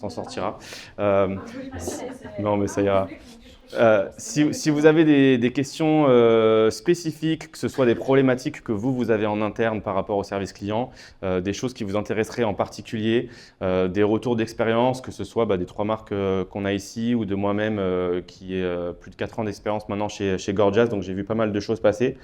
s'en sortira. Non, mais ça ira. Si vous avez des questions spécifiques, que ce soit des problématiques que vous avez en interne par rapport au service client, des choses qui vous intéresseraient en particulier, des retours d'expérience, que ce soit des 3 marques qu'on a ici ou de moi-même qui ai plus de 4 ans d'expérience maintenant chez Gorgias, donc j'ai vu pas mal de choses passer.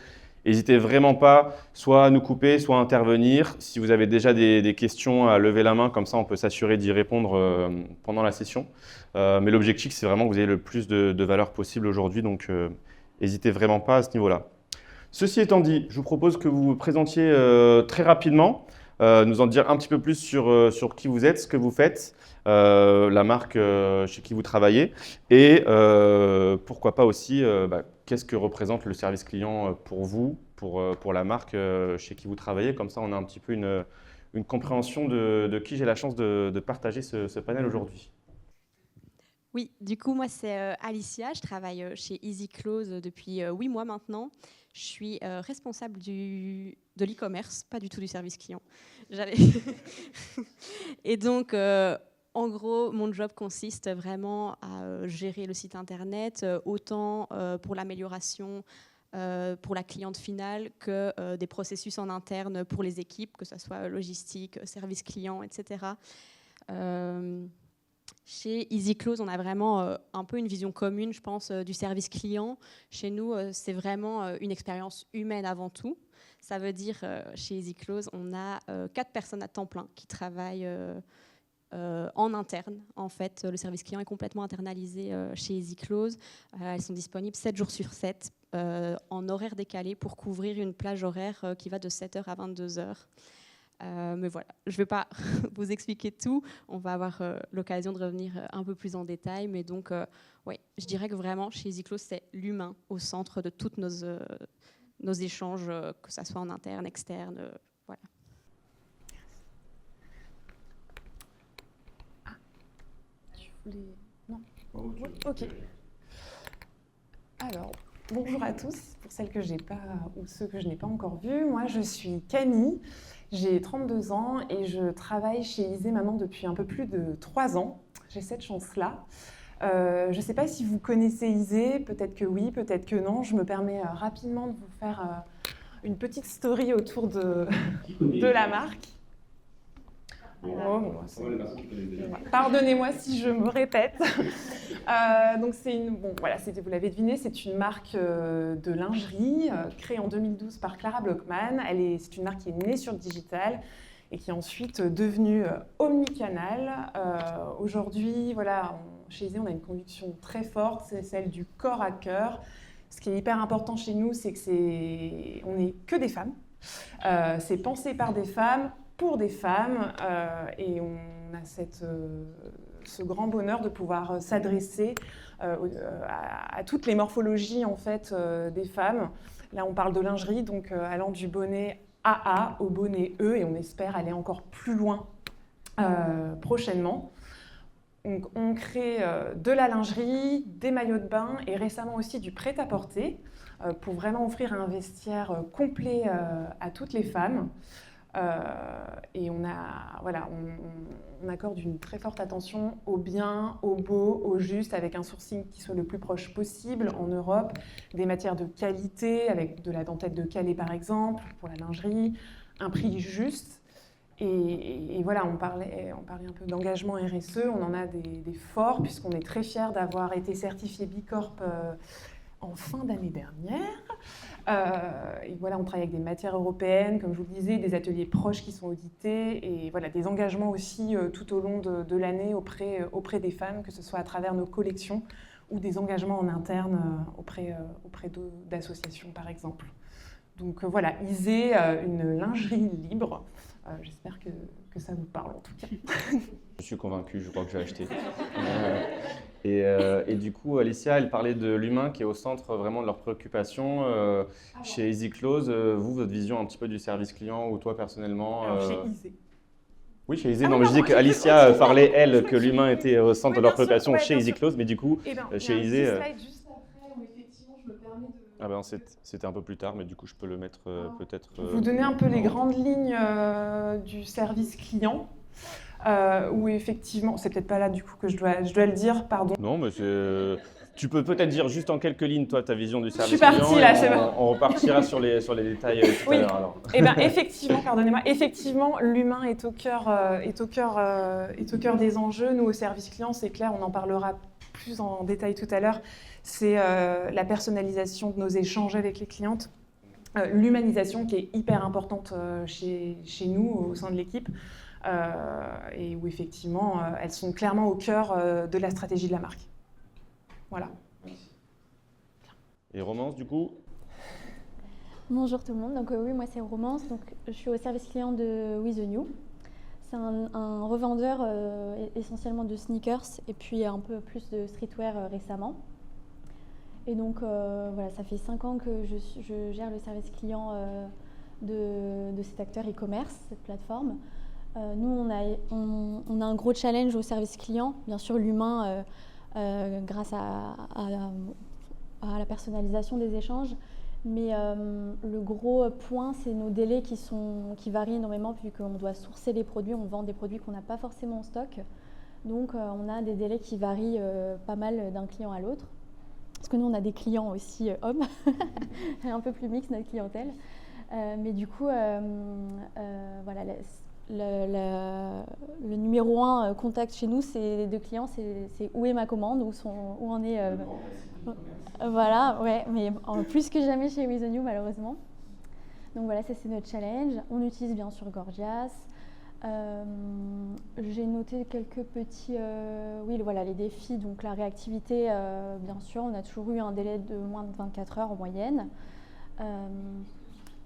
N'hésitez vraiment pas soit à nous couper, soit à intervenir. Si vous avez déjà des questions, à lever la main, comme ça on peut s'assurer d'y répondre pendant la session. Mais l'objectif, c'est vraiment que vous ayez le plus de valeur possible aujourd'hui, donc n'hésitez vraiment pas à ce niveau-là. Ceci étant dit, je vous propose que vous vous présentiez très rapidement, nous en dire un petit peu plus sur qui vous êtes, ce que vous faites, la marque chez qui vous travaillez et pourquoi pas aussi qu'est-ce que représente le service client pour vous, pour la marque chez qui vous travaillez. Comme ça, on a un petit peu une compréhension de qui j'ai la chance de partager ce panel aujourd'hui. Oui, du coup, moi, c'est Alicia. Je travaille chez Easy Close depuis 8 mois maintenant. Je suis responsable de l'e-commerce, pas du tout du service client. Et donc, en gros, mon job consiste vraiment à gérer le site internet, autant pour l'amélioration pour la cliente finale que des processus en interne pour les équipes, que ce soit logistique, service client, etc. Chez Easy Close, on a vraiment un peu une vision commune, je pense, du service client. Chez nous, c'est vraiment une expérience humaine avant tout. Ça veut dire, chez Easy Close, on a 4 personnes à temps plein qui travaillent en interne. En fait, le service client est complètement internalisé chez Easy Close. Elles sont disponibles 7 jours sur 7 en horaire décalé pour couvrir une plage horaire qui va de 7h à 22h. Mais voilà, je ne vais pas vous expliquer tout. On va avoir l'occasion de revenir un peu plus en détail. Mais donc, ouais, je dirais que vraiment, chez Easy Close, c'est l'humain au centre de tous nos échanges, que ce soit en interne, externe. Voilà. Tu voulais... Non. Oui, ok. Alors, bonjour à tous, pour celles que j'ai pas ou ceux que je n'ai pas encore vus. Moi, je suis Camille. J'ai 32 ans et je travaille chez Isée maintenant depuis un peu plus de 3 ans. J'ai cette chance-là. Je ne sais pas si vous connaissez Isée, peut-être que oui, peut-être que non. Je me permets rapidement de vous faire une petite story autour de la marque. Pardonnez-moi si je me répète. Donc vous l'avez deviné, c'est une marque de lingerie créée en 2012 par Clara Blockman. C'est une marque qui est née sur le digital et qui est ensuite devenue omnicanal. Aujourd'hui, chez Isée, on a une conviction très forte, c'est celle du corps à cœur. Ce qui est hyper important chez nous, c'est que on n'est que des femmes. C'est pensé par des femmes, pour des femmes, et on a ce grand bonheur de pouvoir s'adresser à toutes les morphologies en fait, des femmes. Là, on parle de lingerie, donc allant du bonnet AA au bonnet E, et on espère aller encore plus loin prochainement. Donc, on crée de la lingerie, des maillots de bain et récemment aussi du prêt-à-porter pour vraiment offrir un vestiaire complet à toutes les femmes. Et on accorde une très forte attention au bien, au beau, au juste, avec un sourcing qui soit le plus proche possible en Europe, des matières de qualité, avec de la dentelle de Calais par exemple, pour la lingerie, un prix juste. Et voilà, on parlait un peu d'engagement RSE, on en a des forts, puisqu'on est très fiers d'avoir été certifié B Corp en fin d'année dernière. Et voilà, on travaille avec des matières européennes, comme je vous le disais, des ateliers proches qui sont audités, et voilà, des engagements aussi tout au long de l'année auprès des femmes, que ce soit à travers nos collections ou des engagements en interne auprès d'associations, par exemple. Donc voilà, Isée, une lingerie libre. J'espère que ça vous parle en tout cas. Je suis convaincu, je crois que je vais acheter. Et du coup, Alicia, elle parlait de l'humain qui est au centre vraiment de leurs préoccupations. Chez Easy Close, vous, votre vision un petit peu du service client ou toi personnellement Alors, chez Isée. Oui, chez Isée. Non, mais je dis qu'Alicia parlait, elle, que l'humain était au centre de leurs préoccupations chez Easy Close, mais du coup, chez Isée. Juste après, où effectivement, je me permets de. Ah ben, c'était un peu plus tard, mais du coup, je peux le mettre peut-être. Vous donner un peu les grandes lignes du service client. où effectivement, c'est peut-être pas là du coup que je dois le dire, pardon. Non, mais tu peux peut-être dire juste en quelques lignes, toi, ta vision du service Je suis partie, client, là, et c'est bon. on repartira sur les détails tout Oui. à l'heure. Alors. Eh bien, effectivement, pardonnez-moi, effectivement, l'humain est au cœur des enjeux. Nous, au service client, c'est clair, on en parlera plus en détail tout à l'heure. C'est la personnalisation de nos échanges avec les clientes, l'humanisation qui est hyper importante chez nous, au sein de l'équipe, et où effectivement, elles sont clairement au cœur de la stratégie de la marque. Voilà. Et Romance, du coup? Bonjour tout le monde, donc oui, moi c'est Romance, donc je suis au service client de With The New. C'est un revendeur essentiellement de sneakers et puis un peu plus de streetwear récemment. Et donc voilà, ça fait 5 ans que je gère le service client de cet acteur e-commerce, cette plateforme. Nous, on a un gros challenge au service client, bien sûr l'humain grâce à la personnalisation des échanges. Mais le gros point, c'est nos délais qui varient énormément vu qu'on doit sourcer les produits, on vend des produits qu'on n'a pas forcément en stock. Donc on a des délais qui varient pas mal d'un client à l'autre. Parce que nous, on a des clients aussi hommes, un peu plus mixte notre clientèle. Mais du coup, voilà, le numéro 1 contact chez nous, c'est de clients, c'est où est ma commande, où en est. Voilà, ouais, mais plus que jamais chez With The New, malheureusement. Donc voilà, ça c'est notre challenge. On utilise bien sûr Gorgias. J'ai noté quelques petits, oui, voilà, les défis. Donc la réactivité, bien sûr, on a toujours eu un délai de moins de 24 heures en moyenne.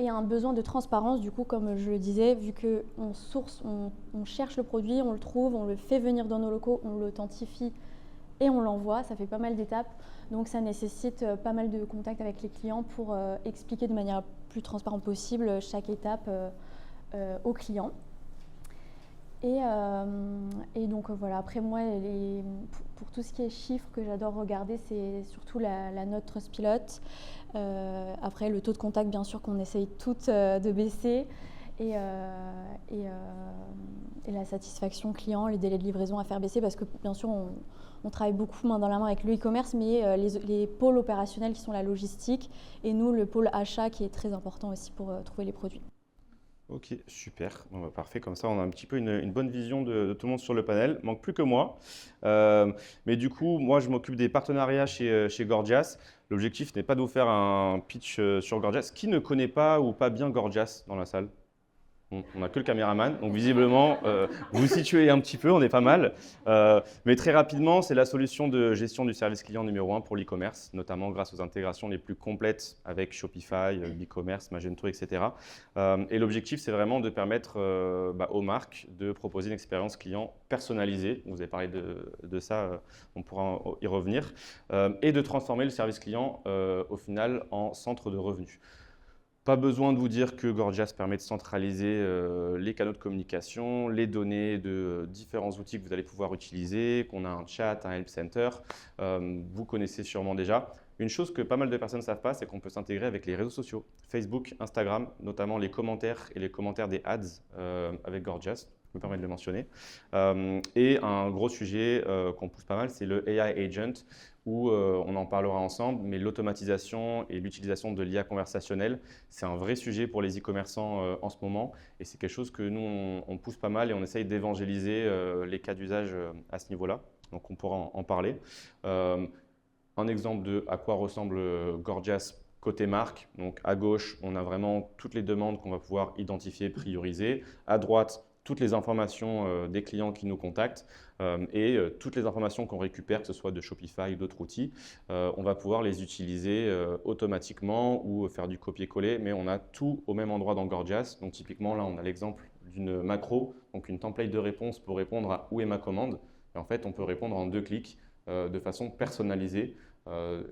Et un besoin de transparence, du coup, comme je le disais, vu qu'on source, on cherche le produit, on le trouve, on le fait venir dans nos locaux, on l'authentifie et on l'envoie. Ça fait pas mal d'étapes. Donc ça nécessite pas mal de contacts avec les clients pour expliquer de manière la plus transparente possible chaque étape aux clients. Et donc voilà, après moi, pour tout ce qui est chiffres que j'adore regarder, c'est surtout la note Trustpilot. Après le taux de contact, bien sûr, qu'on essaye toutes de baisser. Et la satisfaction client, les délais de livraison à faire baisser, parce que bien sûr, on travaille beaucoup main dans la main avec le e-commerce, mais les pôles opérationnels qui sont la logistique, et nous, le pôle achat qui est très important aussi pour trouver les produits. Ok, super. Bon, bah, parfait. Comme ça, on a un petit peu une bonne vision de tout le monde sur le panel. Manque plus que moi. Mais du coup, moi, je m'occupe des partenariats chez Gorgias. L'objectif n'est pas de vous faire un pitch sur Gorgias. Qui ne connaît pas ou pas bien Gorgias dans la salle? On n'a que le caméraman, donc visiblement, vous situez un petit peu, on est pas mal. Mais très rapidement, c'est la solution de gestion du service client numéro 1 pour l'e-commerce, notamment grâce aux intégrations les plus complètes avec Shopify, BigCommerce, Magento, etc. Et l'objectif, c'est vraiment de permettre aux marques de proposer une expérience client personnalisée. Vous avez parlé de ça, on pourra y revenir. Et de transformer le service client, au final, en centre de revenus. Pas besoin de vous dire que Gorgias permet de centraliser les canaux de communication, les données de différents outils que vous allez pouvoir utiliser, qu'on a un chat, un help center, vous connaissez sûrement déjà. Une chose que pas mal de personnes ne savent pas, c'est qu'on peut s'intégrer avec les réseaux sociaux, Facebook, Instagram, notamment les commentaires et les commentaires des ads avec Gorgias. Je me permets de le mentionner. Et un gros sujet qu'on pousse pas mal, c'est le AI Agent, où on en parlera ensemble, mais l'automatisation et l'utilisation de l'IA conversationnelle, c'est un vrai sujet pour les e-commerçants en ce moment, et c'est quelque chose que nous, on pousse pas mal et on essaye d'évangéliser les cas d'usage à ce niveau-là, donc on pourra en parler. Un exemple de à quoi ressemble Gorgias côté marque, donc à gauche, on a vraiment toutes les demandes qu'on va pouvoir identifier, prioriser. À droite, toutes les informations des clients qui nous contactent et toutes les informations qu'on récupère, que ce soit de Shopify ou d'autres outils, on va pouvoir les utiliser automatiquement ou faire du copier-coller, mais on a tout au même endroit dans Gorgias. Donc typiquement, là, on a l'exemple d'une macro, donc une template de réponse pour répondre à où est ma commande. Et en fait, on peut répondre en 2 clics de façon personnalisée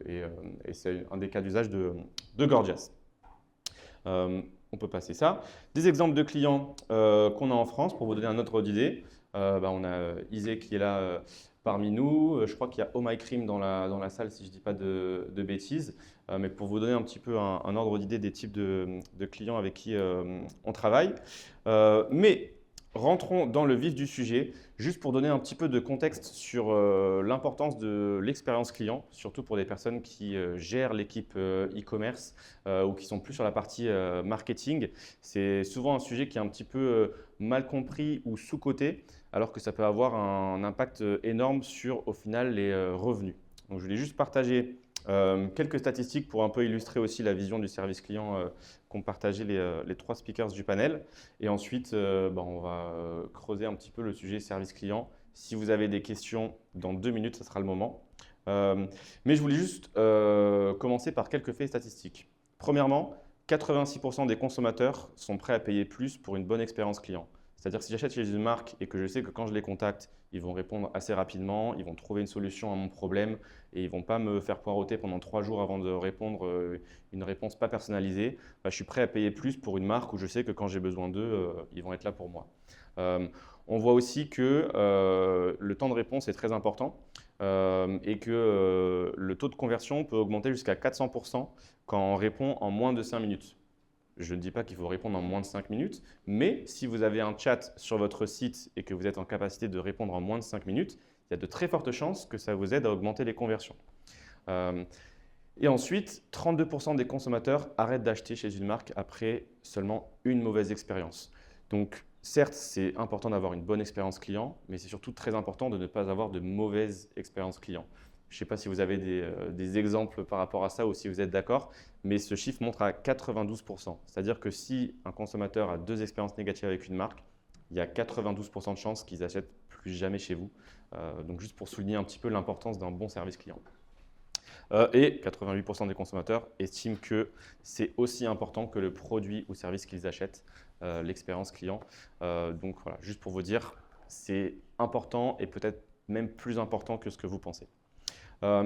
et c'est un des cas d'usage de Gorgias. On peut passer ça. Des exemples de clients qu'on a en France, pour vous donner un ordre d'idée. On a Isée qui est là parmi nous. Je crois qu'il y a Oh My Cream dans la salle, si je ne dis pas de bêtises. Mais pour vous donner un petit peu un ordre d'idée des types de clients avec qui on travaille. Mais rentrons dans le vif du sujet, juste pour donner un petit peu de contexte sur l'importance de l'expérience client, surtout pour des personnes qui gèrent l'équipe e-commerce ou qui sont plus sur la partie marketing. C'est souvent un sujet qui est un petit peu mal compris ou sous-coté, alors que ça peut avoir un impact énorme sur, au final, les revenus. Donc, je voulais juste partager quelques statistiques pour un peu illustrer aussi la vision du service client qu'ont partagé les 3 speakers du panel. Et ensuite, on va creuser un petit peu le sujet service client. Si vous avez des questions, dans 2 minutes, ça sera le moment. Mais je voulais juste commencer par quelques faits statistiques. Premièrement, 86% des consommateurs sont prêts à payer plus pour une bonne expérience client. C'est-à-dire que si j'achète chez une marque et que je sais que quand je les contacte, ils vont répondre assez rapidement, ils vont trouver une solution à mon problème et ils ne vont pas me faire poireauter pendant 3 jours avant de répondre une réponse pas personnalisée, je suis prêt à payer plus pour une marque où je sais que quand j'ai besoin d'eux, ils vont être là pour moi. On voit aussi que le temps de réponse est très important et que le taux de conversion peut augmenter jusqu'à 400% quand on répond en moins de 5 minutes. Je ne dis pas qu'il faut répondre en moins de 5 minutes, mais si vous avez un chat sur votre site et que vous êtes en capacité de répondre en moins de 5 minutes, il y a de très fortes chances que ça vous aide à augmenter les conversions. Et ensuite, 32% des consommateurs arrêtent d'acheter chez une marque après seulement une mauvaise expérience. Donc, certes, c'est important d'avoir une bonne expérience client, mais c'est surtout très important de ne pas avoir de mauvaise expérience client. Je ne sais pas si vous avez des exemples par rapport à ça ou si vous êtes d'accord, mais ce chiffre montre à 92%. C'est-à-dire que si un consommateur a 2 expériences négatives avec une marque, il y a 92% de chances qu'ils n'achètent plus jamais chez vous. Donc juste pour souligner un petit peu l'importance d'un bon service client. Et 88% des consommateurs estiment que c'est aussi important que le produit ou service qu'ils achètent, l'expérience client. Donc voilà, juste pour vous dire, c'est important et peut-être même plus important que ce que vous pensez.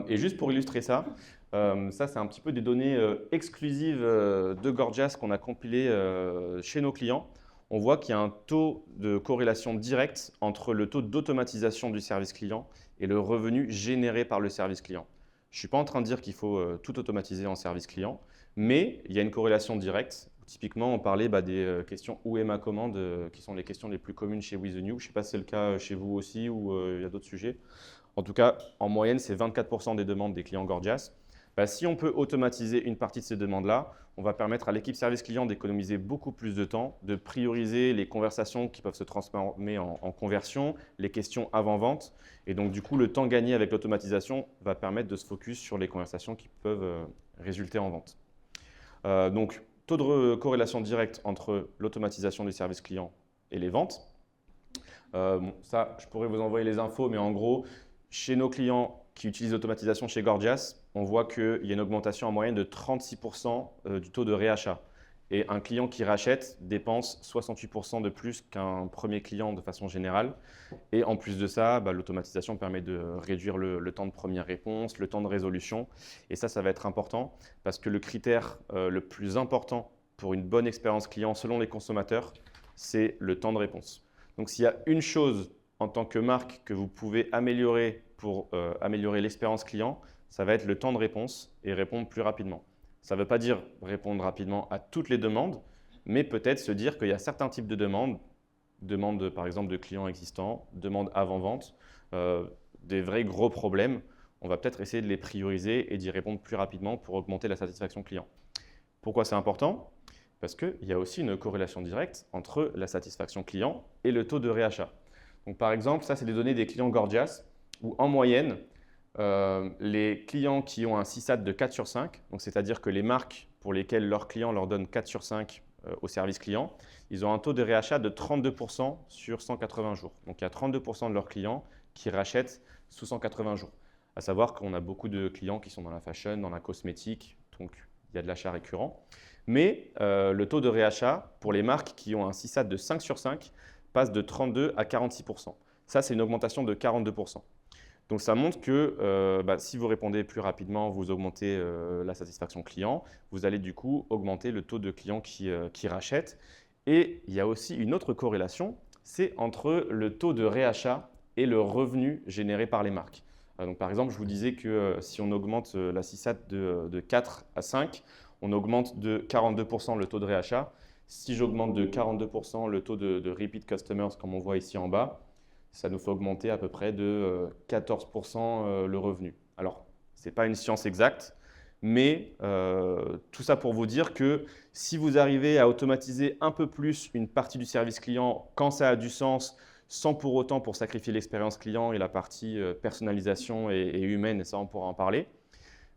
Et juste pour illustrer ça, ça c'est un petit peu des données exclusives de Gorgias qu'on a compilées chez nos clients. On voit qu'il y a un taux de corrélation directe entre le taux d'automatisation du service client et le revenu généré par le service client. Je ne suis pas en train de dire qu'il faut tout automatiser en service client, mais il y a une corrélation directe. Typiquement, on parlait des questions « Où est ma commande ?» qui sont les questions les plus communes chez With The New. Je ne sais pas si c'est le cas chez vous aussi ou il y a d'autres sujets. En tout cas, en moyenne, c'est 24% des demandes des clients Gorgias. Si on peut automatiser une partie de ces demandes-là, on va permettre à l'équipe service client d'économiser beaucoup plus de temps, de prioriser les conversations qui peuvent se transformer en conversion, les questions avant-vente. Et donc, du coup, le temps gagné avec l'automatisation va permettre de se focus sur les conversations qui peuvent résulter en vente. Donc, taux de corrélation directe entre l'automatisation des services clients et les ventes. Ça, je pourrais vous envoyer les infos, mais en gros, chez nos clients qui utilisent l'automatisation chez Gorgias, on voit qu'il y a une augmentation en moyenne de 36% du taux de réachat. Et un client qui rachète dépense 68% de plus qu'un premier client de façon générale. Et en plus de ça, l'automatisation permet de réduire le temps de première réponse, le temps de résolution. Et ça va être important parce que le critère le plus important pour une bonne expérience client selon les consommateurs, c'est le temps de réponse. Donc s'il y a une chose en tant que marque que vous pouvez améliorer pour améliorer l'expérience client, ça va être le temps de réponse et répondre plus rapidement. Ça ne veut pas dire répondre rapidement à toutes les demandes, mais peut-être se dire qu'il y a certains types de demandes par exemple de clients existants, demandes avant-vente, des vrais gros problèmes. On va peut-être essayer de les prioriser et d'y répondre plus rapidement pour augmenter la satisfaction client. Pourquoi c'est important ? Parce qu'il y a aussi une corrélation directe entre la satisfaction client et le taux de réachat. Donc, par exemple, ça, c'est des données des clients Gorgias, où en moyenne, les clients qui ont un CSAT de 4 sur 5, c'est-à-dire que les marques pour lesquelles leurs clients leur donnent 4 sur 5 au service client, ils ont un taux de réachat de 32% sur 180 jours. Donc, il y a 32% de leurs clients qui rachètent sous 180 jours. À savoir qu'on a beaucoup de clients qui sont dans la fashion, dans la cosmétique, donc il y a de l'achat récurrent. Mais le taux de réachat pour les marques qui ont un CSAT de 5 sur 5 passe de 32 à 46%. Ça, c'est une augmentation de 42%. Donc, ça montre que si vous répondez plus rapidement, vous augmentez la satisfaction client. Vous allez du coup augmenter le taux de clients qui rachètent. Et il y a aussi une autre corrélation, c'est entre le taux de réachat et le revenu généré par les marques. Donc, par exemple, je vous disais que si on augmente la CSAT de 4 à 5, on augmente de 42% le taux de réachat. Si j'augmente de 42% le taux de repeat customers, comme on voit ici en bas, ça nous fait augmenter à peu près de 14% le revenu. Alors, ce n'est pas une science exacte, mais tout ça pour vous dire que si vous arrivez à automatiser un peu plus une partie du service client quand ça a du sens, sans pour autant pour sacrifier l'expérience client et la partie personnalisation et humaine, et ça on pourra en parler,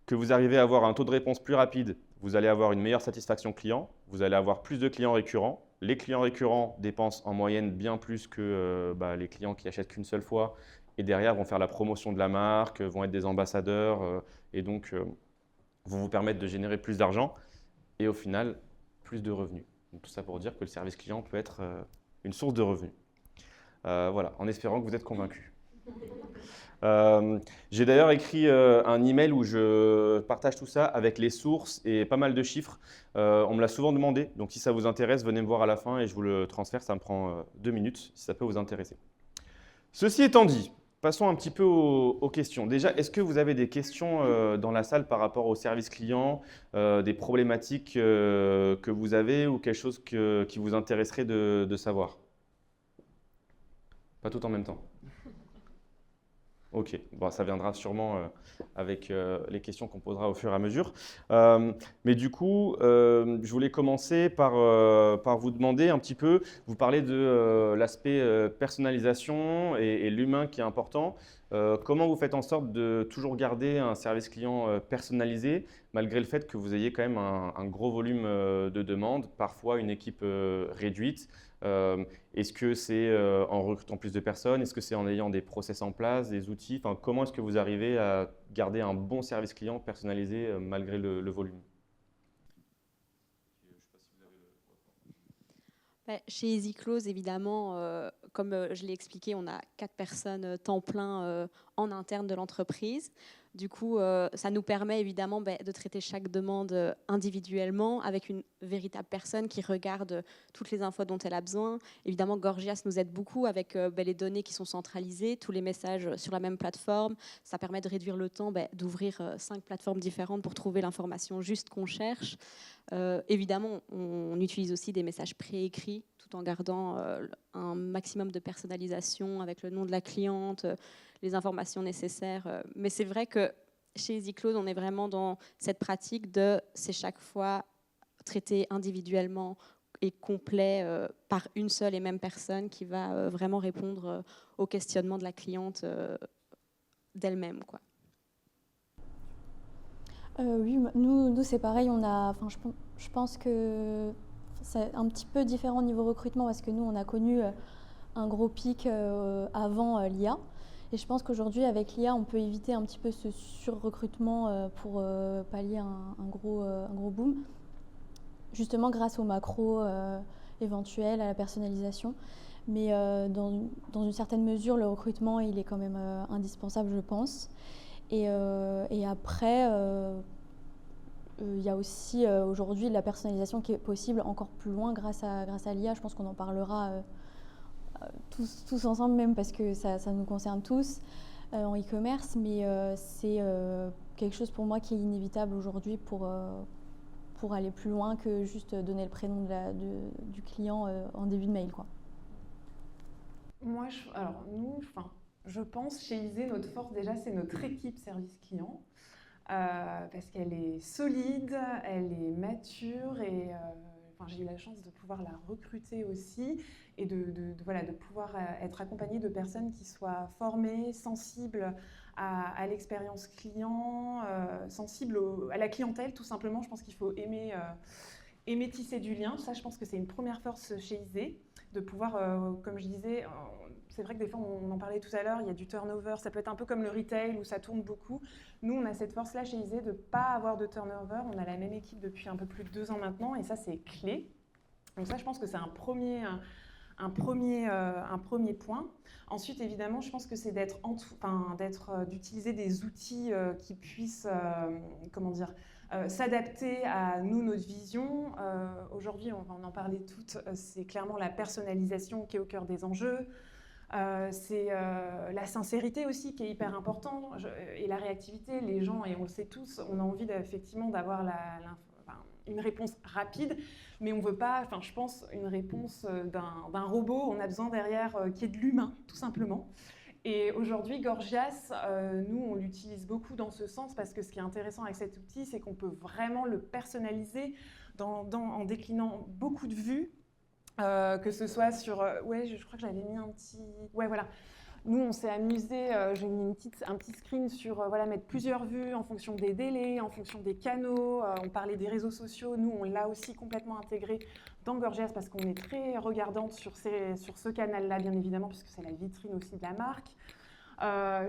que vous arrivez à avoir un taux de réponse plus rapide, vous allez avoir une meilleure satisfaction client, vous allez avoir plus de clients récurrents. Les clients récurrents dépensent en moyenne bien plus que les clients qui achètent qu'une seule fois et derrière vont faire la promotion de la marque, vont être des ambassadeurs et donc vont vous permettre de générer plus d'argent et au final plus de revenus. Donc, tout ça pour dire que le service client peut être une source de revenus. Voilà, en espérant que vous êtes convaincus. J'ai d'ailleurs écrit un email où je partage tout ça avec les sources et pas mal de chiffres. On me l'a souvent demandé, donc si ça vous intéresse, venez me voir à la fin et je vous le transfère. Ça me prend 2 minutes si ça peut vous intéresser. Ceci étant dit, passons un petit peu aux questions. Déjà, est-ce que vous avez des questions dans la salle par rapport au service client, des problématiques que vous avez ou quelque chose qui vous intéresserait de savoir? Pas tout en même temps. Ok, bon, ça viendra sûrement avec les questions qu'on posera au fur et à mesure. Mais du coup, je voulais commencer par vous demander un petit peu, vous parlez de l'aspect personnalisation et l'humain qui est important. Comment vous faites en sorte de toujours garder un service client personnalisé, malgré le fait que vous ayez quand même un gros volume de demandes, parfois une équipe réduite? Est-ce que c'est en recrutant plus de personnes? Est-ce que c'est en ayant des process en place, des outils? Enfin, comment est-ce que vous arrivez à garder un bon service client personnalisé malgré le volume? Chez EasyClose, évidemment, comme je l'ai expliqué, on a 4 personnes temps plein en interne de l'entreprise. Du coup, ça nous permet évidemment de traiter chaque demande individuellement avec une véritable personne qui regarde toutes les infos dont elle a besoin. Évidemment, Gorgias nous aide beaucoup avec les données qui sont centralisées, tous les messages sur la même plateforme. Ça permet de réduire le temps d'ouvrir 5 plateformes différentes pour trouver l'information juste qu'on cherche. Évidemment, on utilise aussi des messages préécrits tout en gardant un maximum de personnalisation avec le nom de la cliente, les informations nécessaires. Mais c'est vrai que chez EasyClose, on est vraiment dans cette pratique de c'est chaque fois traité individuellement et complet par une seule et même personne qui va vraiment répondre aux questionnements de la cliente d'elle-même, quoi. Oui, nous c'est pareil. Je pense que c'est un petit peu différent au niveau recrutement parce que nous, on a connu un gros pic avant l'IA. Et je pense qu'aujourd'hui, avec l'IA, on peut éviter un petit peu ce surrecrutement pour pallier un gros boom, justement grâce aux macros éventuels, à la personnalisation. Mais dans une certaine mesure, le recrutement, il est quand même indispensable, je pense. Et après, il y a aussi aujourd'hui la personnalisation qui est possible encore plus loin grâce à l'IA. Je pense qu'on en parlera tous ensemble, même parce que ça nous concerne tous en e-commerce. Mais c'est quelque chose pour moi qui est inévitable aujourd'hui pour aller plus loin que juste donner le prénom du client en début de mail, quoi. Moi, je pense chez Isée, notre force déjà, c'est notre équipe service client. Parce qu'elle est solide, elle est mature et j'ai eu la chance de pouvoir la recruter aussi et de pouvoir être accompagnée de personnes qui soient formées, sensibles à l'expérience client, sensibles à la clientèle tout simplement. Je pense qu'il faut aimer tisser du lien. Ça, je pense que c'est une première force chez Isée, de pouvoir, comme je disais, c'est vrai que des fois, on en parlait tout à l'heure, il y a du turnover, ça peut être un peu comme le retail où ça tourne beaucoup. Nous, on a cette force-là chez Isée de ne pas avoir de turnover. On a la même équipe depuis un peu plus de 2 ans maintenant et ça, c'est clé. Donc ça, je pense que c'est un premier point. Ensuite, évidemment, je pense que c'est d'utiliser des outils qui puissent, s'adapter à nous, notre vision. Aujourd'hui, on va en parler toutes, c'est clairement la personnalisation qui est au cœur des enjeux. C'est la sincérité aussi qui est hyper importante et la réactivité. Les gens, et on le sait tous, on a envie effectivement d'avoir une réponse rapide, mais on ne veut pas, je pense, une réponse d'un robot. On a besoin derrière qu'il y ait de l'humain, tout simplement. Et aujourd'hui, Gorgias, nous, on l'utilise beaucoup dans ce sens parce que ce qui est intéressant avec cet outil, c'est qu'on peut vraiment le personnaliser en déclinant beaucoup de vues, que ce soit sur... ouais, je crois que j'avais mis un petit... Ouais, voilà. Nous, on s'est amusé, j'ai mis un petit screen sur mettre plusieurs vues en fonction des délais, en fonction des canaux. On parlait des réseaux sociaux. Nous, on l'a aussi complètement intégré dans Gorgias parce qu'on est très regardante sur ce canal-là, bien évidemment, puisque c'est la vitrine aussi de la marque.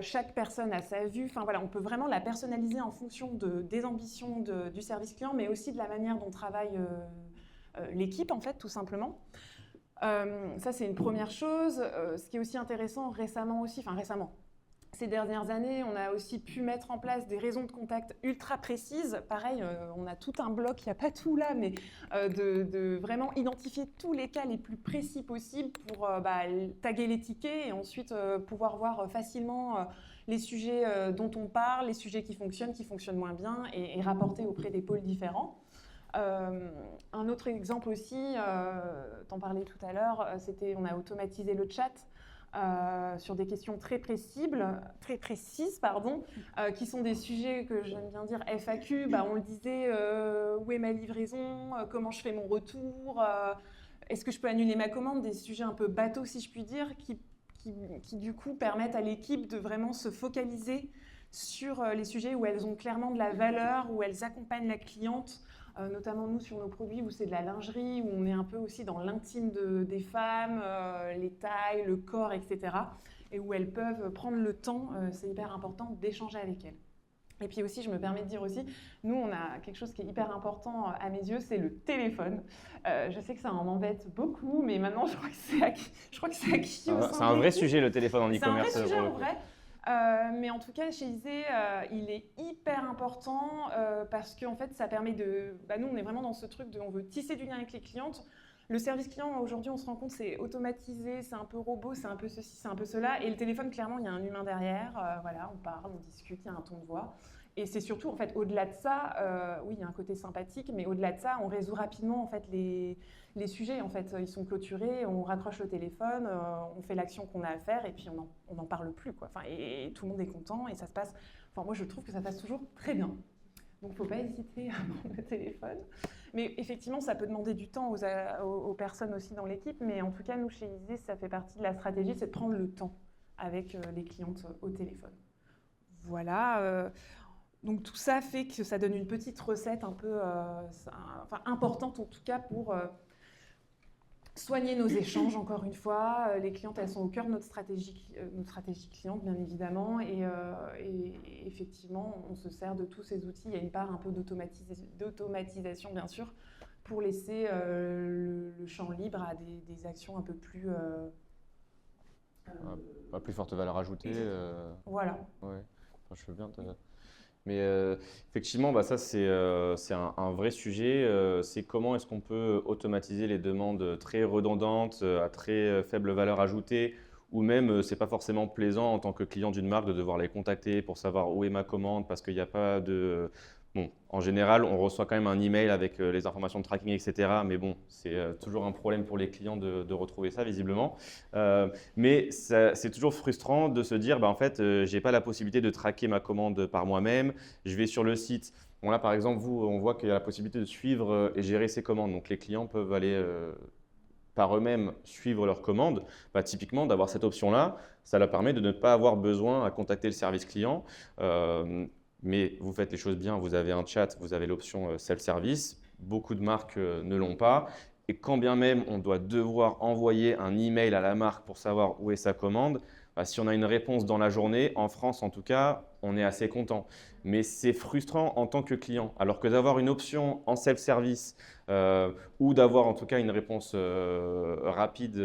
Chaque personne a sa vue. Enfin, voilà, on peut vraiment la personnaliser en fonction des ambitions du service client, mais aussi de la manière dont travaille l'équipe, en fait, tout simplement. Ça, c'est une première chose. Ce qui est aussi intéressant récemment, ces dernières années, on a aussi pu mettre en place des raisons de contact ultra précises. Pareil, on a tout un bloc, il n'y a pas tout là, mais de vraiment identifier tous les cas les plus précis possibles pour taguer les tickets et ensuite pouvoir voir facilement les sujets dont on parle, les sujets qui fonctionnent moins bien et rapporter auprès des pôles différents. Un autre exemple aussi, t'en parlais tout à l'heure, on a automatisé le chat sur des questions très précises, qui sont des sujets que j'aime bien dire FAQ. On le disait, où est ma livraison, comment je fais mon retour, est-ce que je peux annuler ma commande, des sujets un peu bateaux si je puis dire, qui du coup permettent à l'équipe de vraiment se focaliser sur les sujets où elles ont clairement de la valeur, où elles accompagnent la cliente. Notamment nous sur nos produits où c'est de la lingerie, où on est un peu aussi dans l'intime des femmes, les tailles, le corps, etc. Et où elles peuvent prendre le temps, c'est hyper important, d'échanger avec elles. Et puis aussi, je me permets de dire aussi, nous on a quelque chose qui est hyper important à mes yeux, c'est le téléphone. Je sais que ça en embête beaucoup, mais maintenant je crois que c'est acquis. C'est un vrai sujet le téléphone en e-commerce. C'est un vrai sujet en vrai. Mais en tout cas, chez Isée, il est hyper important parce qu'en fait, ça permet de... nous, on est vraiment dans ce truc on veut tisser du lien avec les clientes. Le service client, aujourd'hui, on se rend compte, c'est automatisé, c'est un peu robot, c'est un peu ceci, c'est un peu cela. Et le téléphone, clairement, il y a un humain derrière. On parle, on discute, il y a un ton de voix. Et c'est surtout, en fait, au-delà de ça, oui, il y a un côté sympathique, mais au-delà de ça, on résout rapidement, en fait, les sujets. En fait, ils sont clôturés, on raccroche le téléphone, on fait l'action qu'on a à faire, et puis on n'en parle plus, quoi. Et tout le monde est content, et ça se passe... moi, je trouve que ça passe toujours très bien. Donc, il ne faut pas hésiter à prendre le téléphone. Mais effectivement, ça peut demander du temps aux personnes aussi dans l'équipe, mais en tout cas, nous, chez Isée, ça fait partie de la stratégie, c'est de prendre le temps avec les clientes au téléphone. Voilà. Donc tout ça fait que ça donne une petite recette un peu importante en tout cas pour soigner nos échanges, encore une fois. Les clientes, elles sont au cœur de notre stratégie cliente, bien évidemment. Et effectivement, on se sert de tous ces outils. Il y a une part un peu d'automatisation, bien sûr, pour laisser le champ libre à des actions un peu plus... Pas plus forte valeur ajoutée. Voilà. Ouais. Enfin, je veux bien Mais effectivement, ça c'est un vrai sujet. C'est comment est-ce qu'on peut automatiser les demandes très redondantes, à très faible valeur ajoutée, ou même c'est pas forcément plaisant en tant que client d'une marque de devoir les contacter pour savoir où est ma commande parce qu'il n'y a pas de... Bon, en général, on reçoit quand même un email avec les informations de tracking, etc. Mais bon, c'est toujours un problème pour les clients de retrouver ça, visiblement. Mais c'est toujours frustrant de se dire, en fait, je n'ai pas la possibilité de traquer ma commande par moi-même. Je vais sur le site. Bon, là, par exemple, on voit qu'il y a la possibilité de suivre et gérer ses commandes. Donc, les clients peuvent aller par eux-mêmes suivre leurs commandes. Typiquement, d'avoir cette option-là, ça leur permet de ne pas avoir besoin à contacter le service client. Mais vous faites les choses bien, vous avez un chat, vous avez l'option self-service. Beaucoup de marques ne l'ont pas. Et quand bien même on doit devoir envoyer un email à la marque pour savoir où est sa commande, si on a une réponse dans la journée, en France en tout cas, on est assez content. Mais c'est frustrant en tant que client. Alors que d'avoir une option en self-service ou d'avoir en tout cas une réponse rapide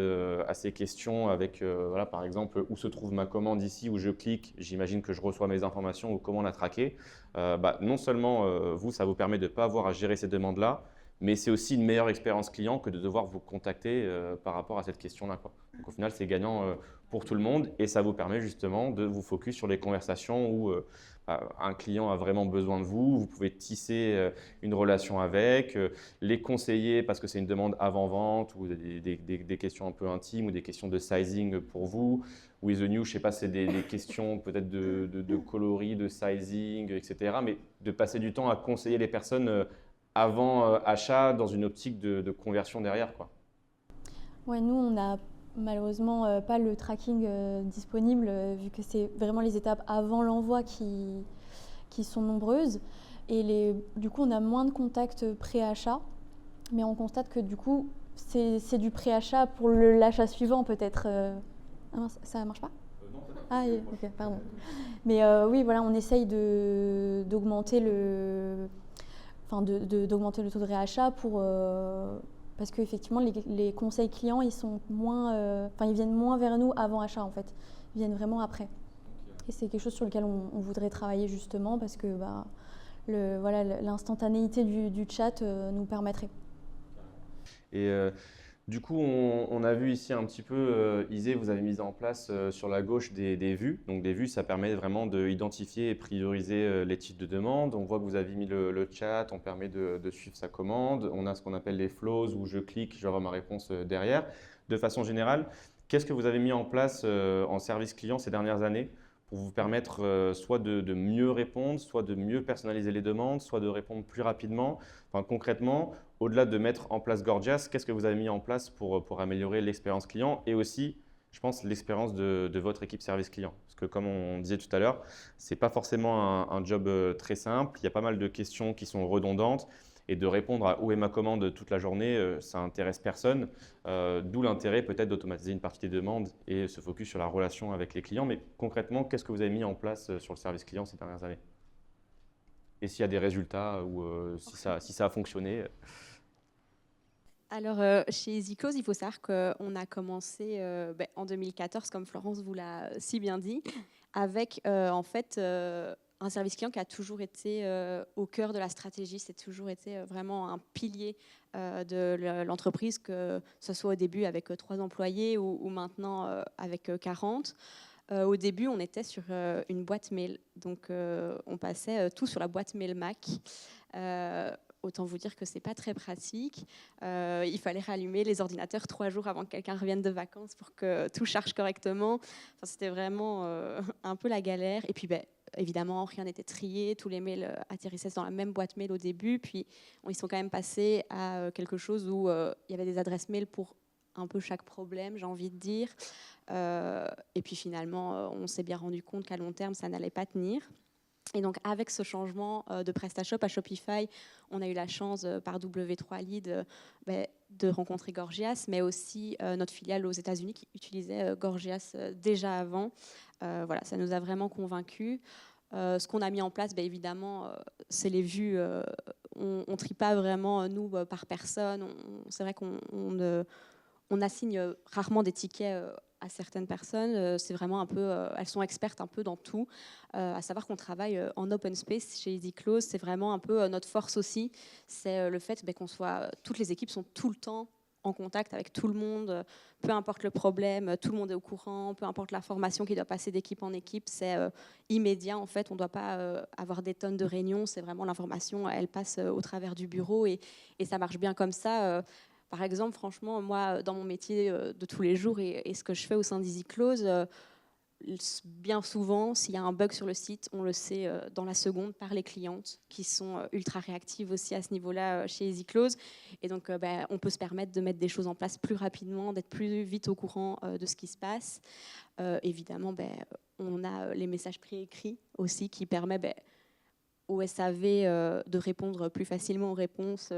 à ces questions avec par exemple où se trouve ma commande ici, où je clique, j'imagine que je reçois mes informations ou comment la traquer. Non seulement ça vous permet de ne pas avoir à gérer ces demandes-là, mais c'est aussi une meilleure expérience client que de devoir vous contacter par rapport à cette question-là, quoi. Donc au final, c'est gagnant pour tout le monde et ça vous permet justement de vous focus sur les conversations où un client a vraiment besoin de vous, vous pouvez tisser une relation avec, les conseiller parce que c'est une demande avant-vente ou des questions un peu intimes ou des questions de sizing pour vous. With the New, je ne sais pas, c'est des questions peut-être de coloris, de sizing, etc. Mais de passer du temps à conseiller les personnes avant achat dans une optique de conversion derrière, quoi. Ouais, nous, on n'a malheureusement pas le tracking disponible, vu que c'est vraiment les étapes avant l'envoi qui sont nombreuses. Et du coup, on a moins de contacts pré-achat, mais on constate que du coup, c'est du pré-achat pour l'achat suivant peut-être. Ah mince, ça ne marche pas ? Non, peut-être. Ah, ok, pardon. Mais oui, voilà, on essaye d'augmenter d'augmenter le taux de réachat parce qu'effectivement, les conseils clients, ils sont moins, ils viennent moins vers nous avant achat en fait. Ils viennent vraiment après. Et c'est quelque chose sur lequel on voudrait travailler justement parce que l'instantanéité du chat nous permettrait. Et du coup, on a vu ici un petit peu, Isée, vous avez mis en place sur la gauche des vues. Donc des vues, ça permet vraiment d'identifier et prioriser les types de demandes. On voit que vous avez mis le chat, on permet de suivre sa commande. On a ce qu'on appelle les flows où je clique, je vois ma réponse derrière. De façon générale, qu'est-ce que vous avez mis en place en service client ces dernières années pour vous permettre soit de mieux répondre, soit de mieux personnaliser les demandes, soit de répondre plus rapidement. Enfin, concrètement, au-delà de mettre en place Gorgias, qu'est-ce que vous avez mis en place pour améliorer l'expérience client et aussi, je pense, l'expérience de votre équipe service client? Parce que comme on disait tout à l'heure, ce n'est pas forcément un job très simple. Il y a pas mal de questions qui sont redondantes et de répondre à où est ma commande toute la journée, ça n'intéresse personne. D'où l'intérêt peut-être d'automatiser une partie des demandes et se focus sur la relation avec les clients. Mais concrètement, qu'est-ce que vous avez mis en place sur le service client ces dernières années? Et s'il y a des résultats ou si ça a fonctionné? Alors, chez EasyClose, il faut savoir qu'on a commencé en 2014, comme Florence vous l'a si bien dit, avec en fait un service client qui a toujours été au cœur de la stratégie. C'est toujours été vraiment un pilier de l'entreprise, que ce soit au début avec 3 employés ou maintenant avec 40. Au début, on était sur une boîte mail, donc on passait tout sur la boîte mail Mac. Autant vous dire que c'est pas très pratique. Il fallait rallumer les ordinateurs 3 jours avant que quelqu'un revienne de vacances pour que tout charge correctement. Enfin, c'était vraiment un peu la galère. Et puis, évidemment, rien n'était trié. Tous les mails atterrissaient dans la même boîte mail au début. Puis, ils sont quand même passés à quelque chose où il y avait des adresses mail pour un peu chaque problème, j'ai envie de dire. Et puis, finalement, on s'est bien rendu compte qu'à long terme, ça n'allait pas tenir. Et donc, avec ce changement de PrestaShop à Shopify, on a eu la chance, par W3 Lead, de rencontrer Gorgias, mais aussi notre filiale aux États-Unis qui utilisait Gorgias déjà avant. Voilà, ça nous a vraiment convaincus. Ce qu'on a mis en place, évidemment, c'est les vues. On ne trie pas vraiment, nous, par personne. C'est vrai qu'on assigne rarement des tickets à certaines personnes. C'est vraiment un peu, elles sont expertes un peu dans tout. À savoir qu'on travaille en open space chez EasyClose. C'est vraiment un peu notre force aussi. C'est le fait qu'on soit, toutes les équipes sont tout le temps en contact avec tout le monde, peu importe le problème, tout le monde est au courant, peu importe la formation qui doit passer d'équipe en équipe, c'est immédiat en fait. On ne doit pas avoir des tonnes de réunions. C'est vraiment l'information, elle passe au travers du bureau et ça marche bien comme ça. Par exemple, franchement, moi, dans mon métier de tous les jours et ce que je fais au sein d'EasyClose, bien souvent, s'il y a un bug sur le site, on le sait dans la seconde par les clientes qui sont ultra réactives aussi à ce niveau-là chez EasyClose. Et donc, on peut se permettre de mettre des choses en place plus rapidement, d'être plus vite au courant de ce qui se passe. Évidemment, on a les messages préécrits aussi qui permettent au SAV de répondre plus facilement aux réponses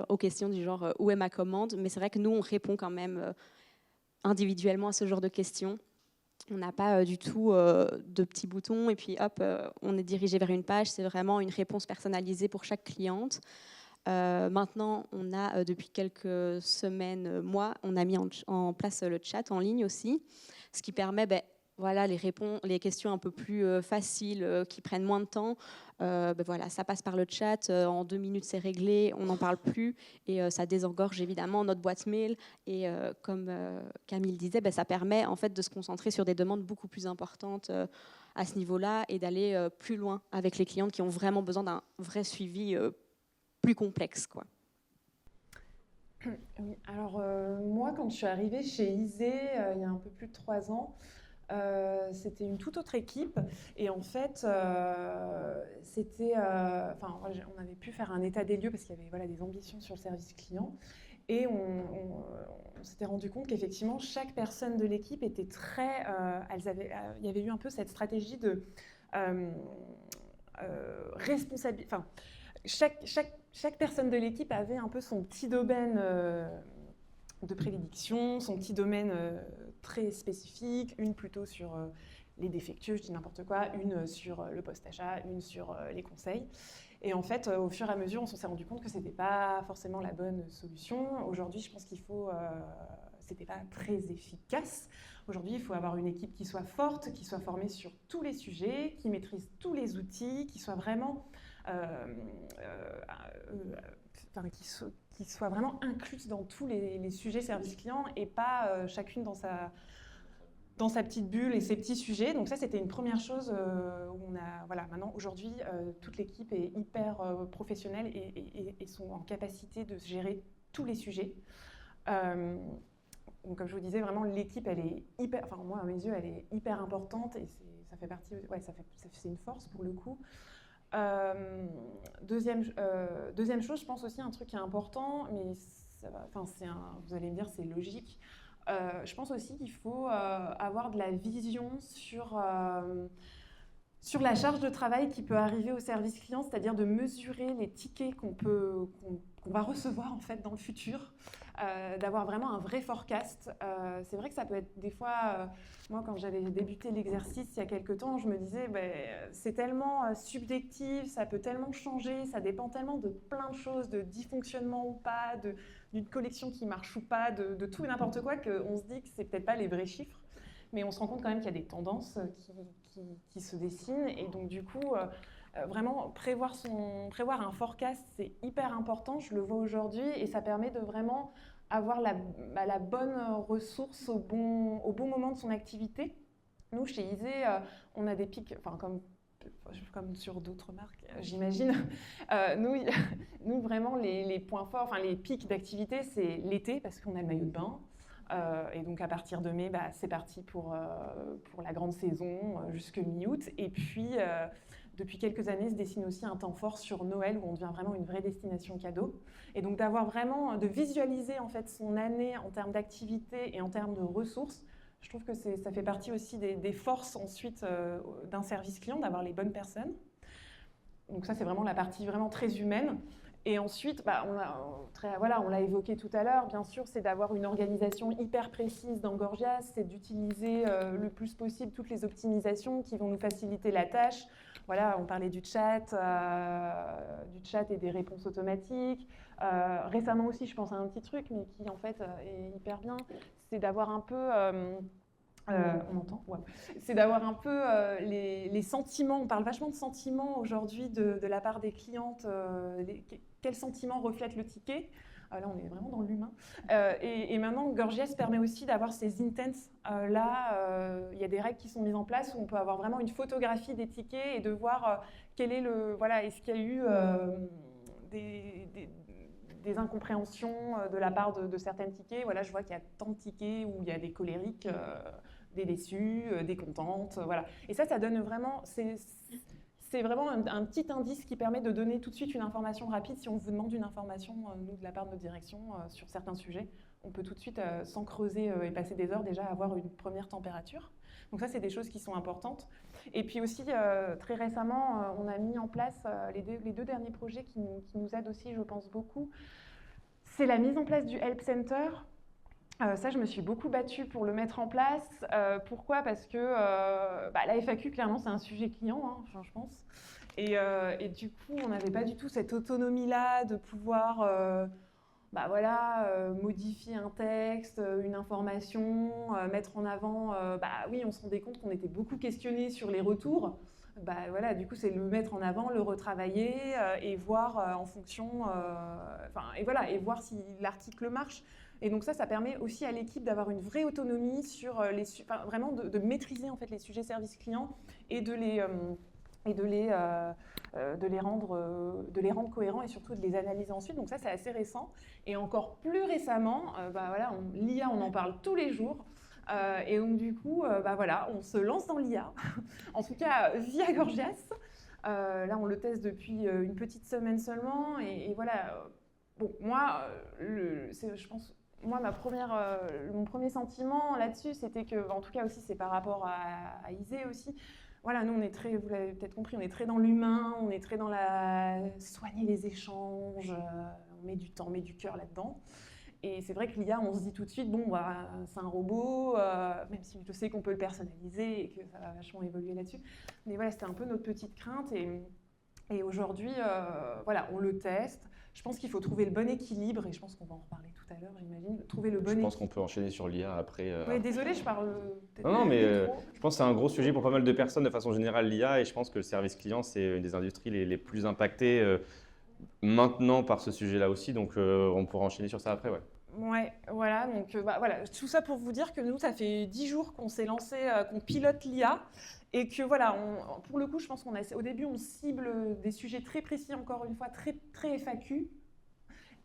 aux questions du genre où est ma commande. Mais c'est vrai que nous, on répond quand même individuellement à ce genre de questions. On n'a pas du tout de petits boutons et puis hop, on est dirigé vers une page. C'est vraiment une réponse personnalisée pour chaque cliente. Maintenant, on a depuis quelques semaines, mois, on a mis en place le chat en ligne aussi, ce qui permet voilà, les questions un peu plus faciles, qui prennent moins de temps, voilà, ça passe par le chat, en 2 minutes c'est réglé, on n'en parle plus, et ça désengorge évidemment notre boîte mail, et comme Camille disait, ça permet en fait de se concentrer sur des demandes beaucoup plus importantes à ce niveau-là, et d'aller plus loin avec les clientes qui ont vraiment besoin d'un vrai suivi plus complexe, quoi. Oui, alors moi, quand je suis arrivée chez Isée, il y a un peu plus de 3 ans, c'était une toute autre équipe, et en fait, on avait pu faire un état des lieux parce qu'il y avait voilà, des ambitions sur le service client, et on s'était rendu compte qu'effectivement, chaque personne de l'équipe était très... il y avait eu un peu cette stratégie de responsabilité... Enfin, chaque personne de l'équipe avait un peu son petit domaine de prédilection, son petit domaine très spécifique, une plutôt sur les défectueux, je dis n'importe quoi, une sur le post-achat, une sur les conseils. Et en fait, au fur et à mesure, on s'est rendu compte que ce n'était pas forcément la bonne solution. Aujourd'hui, je pense qu'il faut... c'était pas très efficace. Aujourd'hui, il faut avoir une équipe qui soit forte, qui soit formée sur tous les sujets, qui maîtrise tous les outils, qui soit vraiment... qui soit vraiment incluse dans tous les sujets service client, et pas chacune dans sa petite bulle et ses petits sujets. Donc ça, c'était une première chose où on a... Voilà, maintenant, aujourd'hui, toute l'équipe est hyper professionnelle et sont en capacité de gérer tous les sujets. Donc, comme je vous disais, vraiment, l'équipe, elle est hyper... Enfin, moi, à mes yeux, elle est hyper importante, et ça fait partie... Ouais, c'est une force, pour le coup. Deuxième chose, je pense aussi un truc qui est important, mais vous allez me dire c'est logique. Je pense aussi qu'il faut avoir de la vision sur la charge de travail qui peut arriver au service client, c'est-à-dire de mesurer les tickets qu'on va recevoir en fait dans le futur, d'avoir vraiment un vrai forecast. C'est vrai que ça peut être des fois, moi quand j'avais débuté l'exercice il y a quelques temps, je me disais c'est tellement subjectif, ça peut tellement changer, ça dépend tellement de plein de choses, de dysfonctionnement ou pas, d'une collection qui marche ou pas, de tout et n'importe quoi, qu'on se dit que c'est peut-être pas les vrais chiffres. Mais on se rend compte quand même qu'il y a des tendances qui se dessinent, et donc du coup, vraiment prévoir un forecast, c'est hyper important, je le vois aujourd'hui, et ça permet de vraiment avoir la bonne ressource au bon moment de son activité. Nous, chez Isée, on a des pics, enfin comme sur d'autres marques, j'imagine. Nous, vraiment, les points forts, enfin les pics d'activité, c'est l'été, parce qu'on a le maillot de bain. Et donc à partir de mai, c'est parti pour la grande saison jusque mi-août. Et puis depuis quelques années se dessine aussi un temps fort sur Noël, où on devient vraiment une vraie destination cadeau. Et donc de visualiser en fait son année en termes d'activité et en termes de ressources, je trouve que ça fait partie aussi des forces ensuite d'un service client, d'avoir les bonnes personnes. Donc ça, c'est vraiment la partie vraiment très humaine. Et ensuite, on l'a évoqué tout à l'heure, bien sûr, c'est d'avoir une organisation hyper précise dans Gorgias, c'est d'utiliser le plus possible toutes les optimisations qui vont nous faciliter la tâche. Voilà, on parlait du chat et des réponses automatiques. Récemment aussi, je pense à un petit truc, mais qui en fait est hyper bien, c'est d'avoir un peu... on entend, ouais. C'est d'avoir un peu les sentiments. On parle vachement de sentiments aujourd'hui de la part des clientes. Quels sentiments reflètent le ticket? Là, on est vraiment dans l'humain. Et maintenant, Gorgias permet aussi d'avoir ces intents. Il y a des règles qui sont mises en place où on peut avoir vraiment une photographie des tickets et de voir quel est est-ce qu'il y a eu des incompréhensions de la part de certains tickets. Voilà, je vois qu'il y a tant de tickets où il y a des colériques, des déçus, des contentes. Voilà. Et ça donne vraiment... C'est vraiment un petit indice qui permet de donner tout de suite une information rapide. Si on vous demande une information, nous, de la part de notre direction, sur certains sujets, on peut tout de suite, sans creuser et passer des heures, déjà avoir une première température. Donc ça, c'est des choses qui sont importantes. Et puis aussi, très récemment, on a mis en place les deux derniers projets qui nous aident aussi, je pense, beaucoup. C'est la mise en place du Help Center. Ça, je me suis beaucoup battue pour le mettre en place. Pourquoi? Parce que la FAQ, clairement, c'est un sujet client, je pense. Et du coup, on n'avait pas du tout cette autonomie-là de pouvoir bah voilà, modifier un texte, une information, mettre en avant, bah oui, on se rendait compte qu'on était beaucoup questionné sur les retours. Bah voilà, du coup, c'est le mettre en avant, le retravailler et voir en fonction, et voilà, et voir si l'article marche. Et donc ça permet aussi à l'équipe d'avoir une vraie autonomie sur vraiment de maîtriser en fait les sujets service client et de les rendre cohérents et surtout de les analyser ensuite. Donc ça, c'est assez récent. Et encore plus récemment, bah voilà, l'IA, on en parle tous les jours. Et donc du coup, bah voilà, on se lance dans l'IA, en tout cas via Gorgias. Là, on le teste depuis une petite semaine seulement. Et voilà, bon, moi, je pense, moi, mon premier sentiment là-dessus, c'était que, en tout cas aussi, c'est par rapport à Isée aussi. Voilà, nous, on est très, vous l'avez peut-être compris, on est très dans l'humain, on est très dans soigner les échanges, on met du temps, on met du cœur là-dedans. Et c'est vrai que l'IA, on se dit tout de suite, bon, bah, c'est un robot, même si je sais qu'on peut le personnaliser et que ça va vachement évoluer là-dessus. Mais voilà, c'était un peu notre petite crainte. Et aujourd'hui, voilà, on le teste. Je pense qu'il faut trouver le bon équilibre, et je pense qu'on va en reparler tout à l'heure, j'imagine. Trouver le bon Je équilibre. pense qu'on peut enchaîner sur l'IA après. Oui, désolée, je parle peut-être Non, mais trop. je pense que c'est un gros sujet pour pas mal de personnes de façon générale, l'IA, et je pense que le service client, c'est une des industries les plus impactées maintenant par ce sujet-là aussi, donc on pourra enchaîner sur ça après, ouais. Ouais, voilà, donc bah, voilà, tout ça pour vous dire que nous, ça fait 10 jours qu'on s'est lancé, qu'on pilote l'IA, et que voilà, pour le coup, je pense qu'au début, on cible des sujets très précis, encore une fois, très, très FAQ,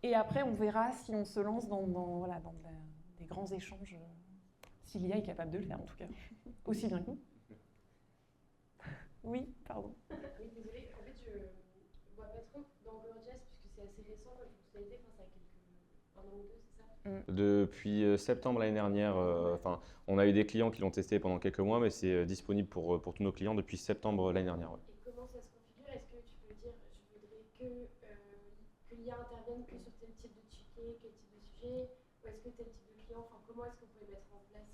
et après, on verra si on se lance dans des grands échanges, si l'IA est capable de le faire, en tout cas, aussi bien que nous. Oui, pardon. Oui, désolée, en fait, je vois pas trop dans Gorgias, puisque c'est assez récent comme fonctionnalité, enfin, ça a un an ou deux, c'est ça? Depuis septembre l'année dernière, on a eu des clients qui l'ont testé pendant quelques mois, mais c'est disponible pour tous nos clients depuis septembre l'année dernière. Ouais. Et comment ça se configure? Est-ce que tu peux dire, je voudrais que l'IA intervienne que sur tel type de ticket, quel type de sujet, ou est-ce que tel type de client, enfin, comment est-ce qu'on peut mettre en place,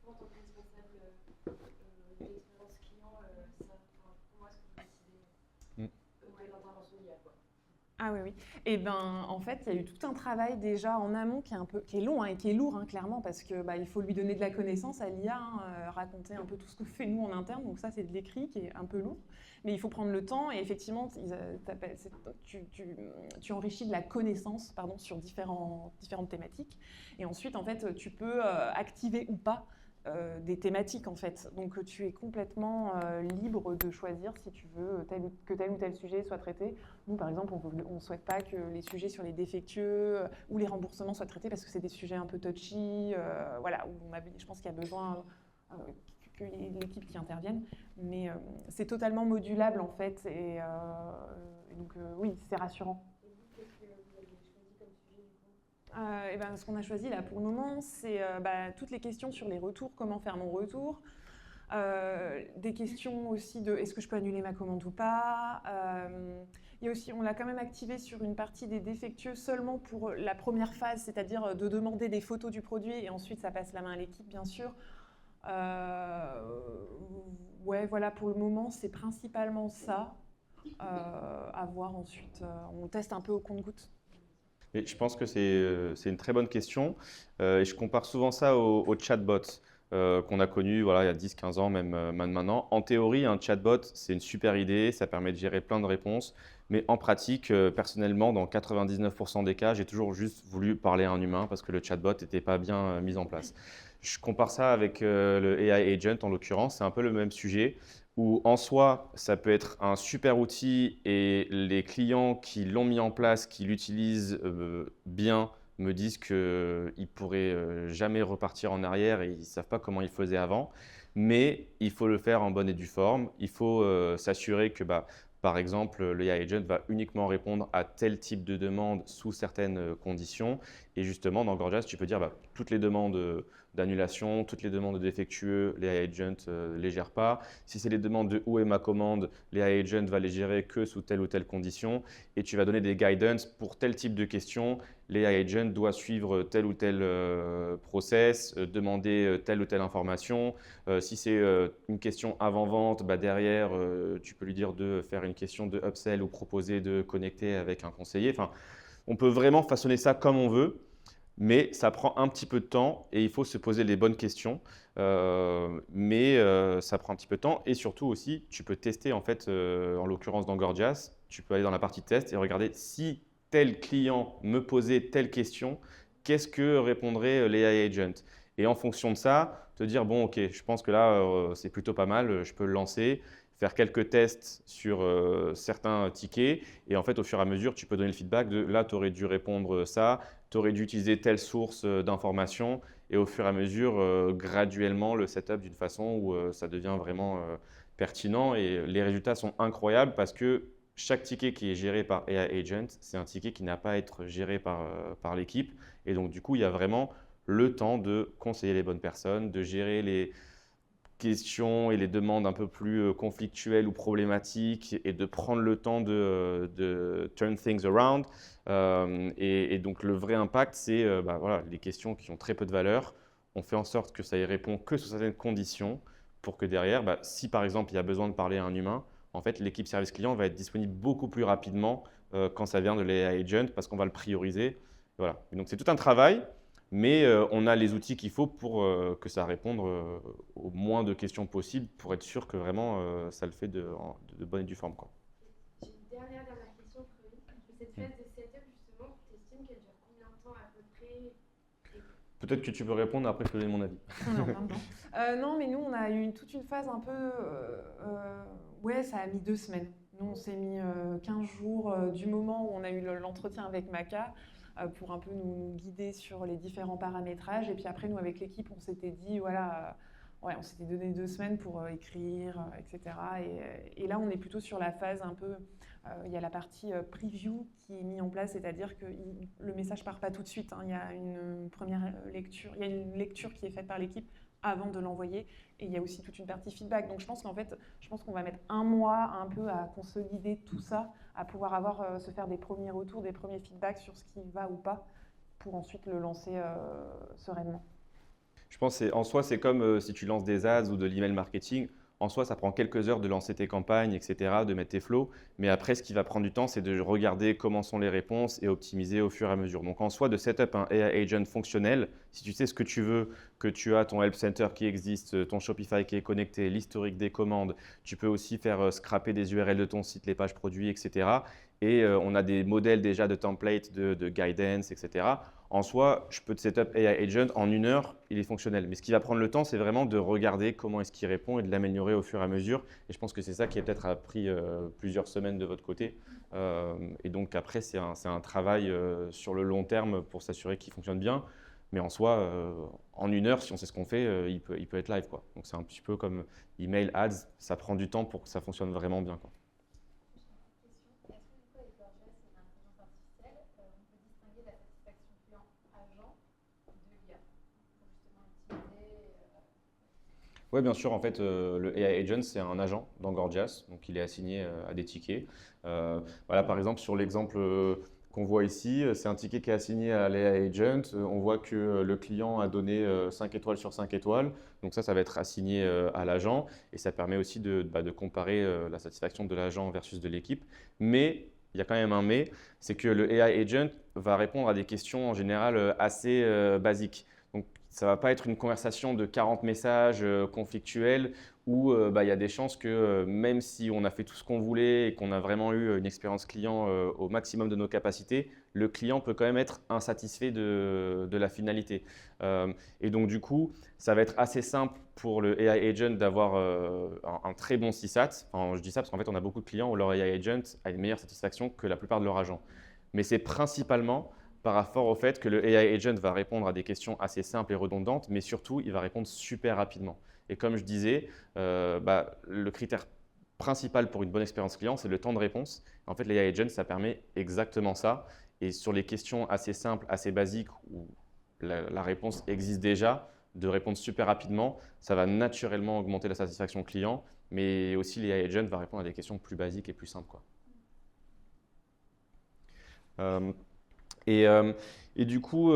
comment en tant que responsable de l'expérience client, comment est-ce qu'on peut décider de l'intervention d'IA, quoi? Ah oui, oui. Et ben, en fait, il y a eu tout un travail déjà en amont qui est long et qui est lourd, clairement, parce que il faut lui donner de la connaissance à l'IA, raconter un peu tout ce que fait nous en interne. Donc ça, c'est de l'écrit qui est un peu lourd, mais il faut prendre le temps. Et effectivement, tu enrichis de la connaissance, pardon, sur différentes thématiques. Et ensuite, en fait, tu peux activer ou pas des thématiques en fait. Donc tu es complètement libre de choisir si tu veux que tel ou tel sujet soit traité. Nous par exemple, on ne souhaite pas que les sujets sur les défectueux ou les remboursements soient traités parce que c'est des sujets un peu touchy, voilà, où je pense qu'il y a besoin que l'équipe qui intervienne. Mais c'est totalement modulable en fait et donc oui, c'est rassurant. Et ben, ce qu'on a choisi là pour le moment, c'est toutes les questions sur les retours, comment faire mon retour, des questions aussi de est-ce que je peux annuler ma commande ou pas. Il y a aussi, on l'a quand même activé sur une partie des défectueux seulement pour la première phase, c'est-à-dire de demander des photos du produit et ensuite ça passe la main à l'équipe bien sûr. Ouais, voilà, pour le moment c'est principalement ça. À voir ensuite, on teste un peu au compte-gouttes. Et je pense que c'est une très bonne question. Et je compare souvent ça au chatbot qu'on a connu voilà, il y a 10-15 ans, même maintenant. En théorie, un chatbot, c'est une super idée, ça permet de gérer plein de réponses. Mais en pratique, personnellement, dans 99% des cas, j'ai toujours juste voulu parler à un humain parce que le chatbot n'était pas bien mis en place. Je compare ça avec le AI Agent, en l'occurrence, c'est un peu le même sujet. Où en soi, ça peut être un super outil et les clients qui l'ont mis en place, qui l'utilisent bien, me disent qu'ils ne pourraient jamais repartir en arrière et ils ne savent pas comment ils faisaient avant. Mais il faut le faire en bonne et due forme. Il faut s'assurer que, par exemple, le AI Agent va uniquement répondre à tel type de demande sous certaines conditions. Et justement, dans Gorgias, tu peux dire toutes les demandes d'annulation, toutes les demandes de défectueux, les AI Agent ne les gèrent pas. Si c'est les demandes de où est ma commande, les AI Agent va les gérer que sous telle ou telle condition. Et tu vas donner des guidance pour tel type de questions. Les AI Agent doivent suivre tel ou tel process, demander telle ou telle information. Si c'est une question avant-vente, derrière, tu peux lui dire de faire une question de upsell ou proposer de connecter avec un conseiller. Enfin, on peut vraiment façonner ça comme on veut, mais ça prend un petit peu de temps et il faut se poser les bonnes questions. Ça prend un petit peu de temps et surtout aussi, tu peux tester en fait, en l'occurrence dans Gorgias, tu peux aller dans la partie test et regarder si tel client me posait telle question, qu'est-ce que répondrait l'AI agent? Et en fonction de ça, te dire bon ok, je pense que là c'est plutôt pas mal, je peux le lancer, faire quelques tests sur certains tickets et en fait au fur et à mesure tu peux donner le feedback de là tu aurais dû répondre ça, tu aurais dû utiliser telle source d'information et au fur et à mesure graduellement le setup d'une façon où ça devient vraiment pertinent et les résultats sont incroyables parce que chaque ticket qui est géré par AI Agent, c'est un ticket qui n'a pas à être géré par l'équipe et donc du coup il y a vraiment le temps de conseiller les bonnes personnes, de gérer les questions et les demandes un peu plus conflictuelles ou problématiques et de prendre le temps de turn things around. Et donc le vrai impact, c'est voilà, les questions qui ont très peu de valeur. On fait en sorte que ça y répond que sous certaines conditions pour que derrière, si par exemple il y a besoin de parler à un humain, en fait l'équipe service client va être disponible beaucoup plus rapidement quand ça vient de l'AI agent parce qu'on va le prioriser. Voilà. Et donc c'est tout un travail. Mais on a les outils qu'il faut pour que ça réponde au moins de questions possibles pour être sûr que vraiment ça le fait de bonne et due forme, quoi. J'ai une dernière question, Chloé. Cette phase de setup, justement, tu estimes qu'elle dure combien de temps à peu près? Peut-être que tu peux répondre, après je te donne mon avis. Non, mais nous, on a eu toute une phase un peu… ouais, ça a mis 2 semaines. Nous, on s'est mis 15 jours du moment où on a eu l'entretien avec Maca pour un peu nous guider sur les différents paramétrages. Et puis après, nous, avec l'équipe, on s'était dit, voilà, ouais, on s'était donné 2 semaines pour écrire, etc. Et là, on est plutôt sur la phase un peu… il y a la partie preview qui est mise en place, c'est-à-dire que le message ne part pas tout de suite, hein. Il y a une première lecture, il y a une lecture qui est faite par l'équipe avant de l'envoyer. Et il y a aussi toute une partie feedback. Donc je pense qu'on va mettre 1 mois un peu à consolider tout ça, à pouvoir se faire des premiers retours, des premiers feedbacks sur ce qui va ou pas, pour ensuite le lancer sereinement. Je pense qu'en soi, c'est comme si tu lances des ads ou de l'email marketing. En soi, ça prend quelques heures de lancer tes campagnes, etc., de mettre tes flows. Mais après, ce qui va prendre du temps, c'est de regarder comment sont les réponses et optimiser au fur et à mesure. Donc en soi, de setup un AI agent fonctionnel, si tu sais ce que tu veux, que tu as ton Help Center qui existe, ton Shopify qui est connecté, l'historique des commandes, tu peux aussi faire scraper des URL de ton site, les pages produits, etc. Et on a des modèles déjà de templates, de guidance, etc. En soi, je peux te setup AI Agent en 1 heure, il est fonctionnel. Mais ce qui va prendre le temps, c'est vraiment de regarder comment est-ce qu'il répond et de l'améliorer au fur et à mesure. Et je pense que c'est ça qui a peut-être pris plusieurs semaines de votre côté. Et donc après, c'est un travail sur le long terme pour s'assurer qu'il fonctionne bien. Mais en soi, en 1 heure, si on sait ce qu'on fait, il peut être live, quoi. Donc c'est un petit peu comme email ads, ça prend du temps pour que ça fonctionne vraiment bien, quoi. Oui, bien sûr. En fait, le AI Agent, c'est un agent dans Gorgias. Donc, il est assigné à des tickets. Voilà, par exemple, sur l'exemple qu'on voit ici, c'est un ticket qui est assigné à l'AI Agent. On voit que le client a donné 5 étoiles sur 5 étoiles. Donc, ça va être assigné à l'agent. Et ça permet aussi de comparer la satisfaction de l'agent versus de l'équipe. Mais il y a quand même un mais, c'est que le AI Agent va répondre à des questions en général assez basiques. Donc, ça ne va pas être une conversation de 40 messages conflictuels où il y a des chances que même si on a fait tout ce qu'on voulait et qu'on a vraiment eu une expérience client au maximum de nos capacités, le client peut quand même être insatisfait de la finalité. Et donc du coup, ça va être assez simple pour le AI Agent d'avoir un très bon CSAT. Enfin, je dis ça parce qu'en fait, on a beaucoup de clients où leur AI Agent a une meilleure satisfaction que la plupart de leurs agents. Mais c'est principalement par rapport au fait que le AI Agent va répondre à des questions assez simples et redondantes, mais surtout, il va répondre super rapidement. Et comme je disais, le critère principal pour une bonne expérience client, c'est le temps de réponse. En fait, l'AI Agent, ça permet exactement ça. Et sur les questions assez simples, assez basiques, où la réponse existe déjà, de répondre super rapidement, ça va naturellement augmenter la satisfaction client, mais aussi l'AI Agent va répondre à des questions plus basiques et plus simples, quoi. Et du coup,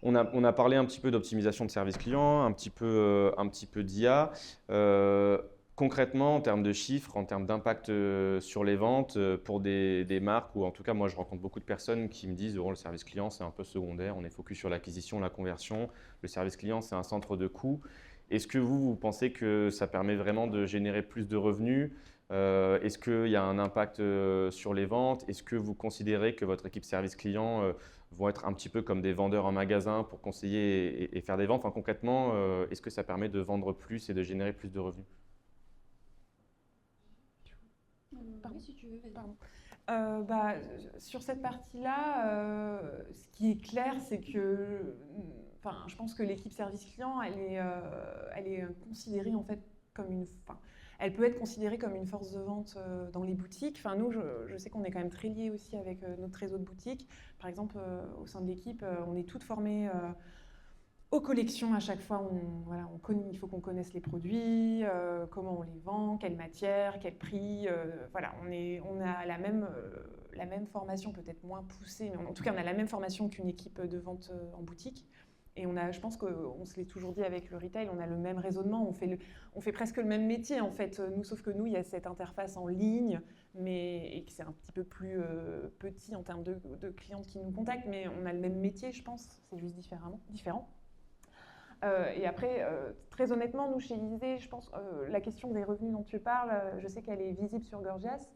on a parlé un petit peu d'optimisation de service client, un petit peu d'IA. concrètement, en termes de chiffres, en termes d'impact sur les ventes, pour des marques, ou en tout cas, moi, je rencontre beaucoup de personnes qui me disent oh, le service client, c'est un peu secondaire, on est focus sur l'acquisition, la conversion. Le service client, c'est un centre de coût. Est-ce que vous pensez que ça permet vraiment de générer plus de revenus? Est-ce qu'il y a un impact sur les ventes? Est-ce que vous considérez que votre équipe service client vont être un petit peu comme des vendeurs en magasin pour conseiller et faire des ventes? Enfin, concrètement, est-ce que ça permet de vendre plus et de générer plus de revenus? Oui, si tu veux, vas-y. Pardon. Sur cette partie-là, ce qui est clair, c'est que je pense que l'équipe service client, elle est considérée en fait comme elle peut être considérée comme une force de vente dans les boutiques. Enfin, nous, je sais qu'on est quand même très liés aussi avec notre réseau de boutiques. Par exemple, au sein de l'équipe, on est toutes formées aux collections. À chaque fois, il faut qu'on connaisse les produits, comment on les vend, quelle matière, quel prix. On a la même formation, peut-être moins poussée, mais en tout cas, on a la même formation qu'une équipe de vente en boutique. Et je pense qu'on se l'est toujours dit avec le retail, on a le même raisonnement, on fait presque le même métier en fait. Sauf que nous, il y a cette interface en ligne, et que c'est un petit peu plus petit en termes de clients qui nous contactent, mais on a le même métier, je pense, c'est juste différent. Et après, très honnêtement, nous chez Isée, je pense la question des revenus dont tu parles, je sais qu'elle est visible sur Gorgias.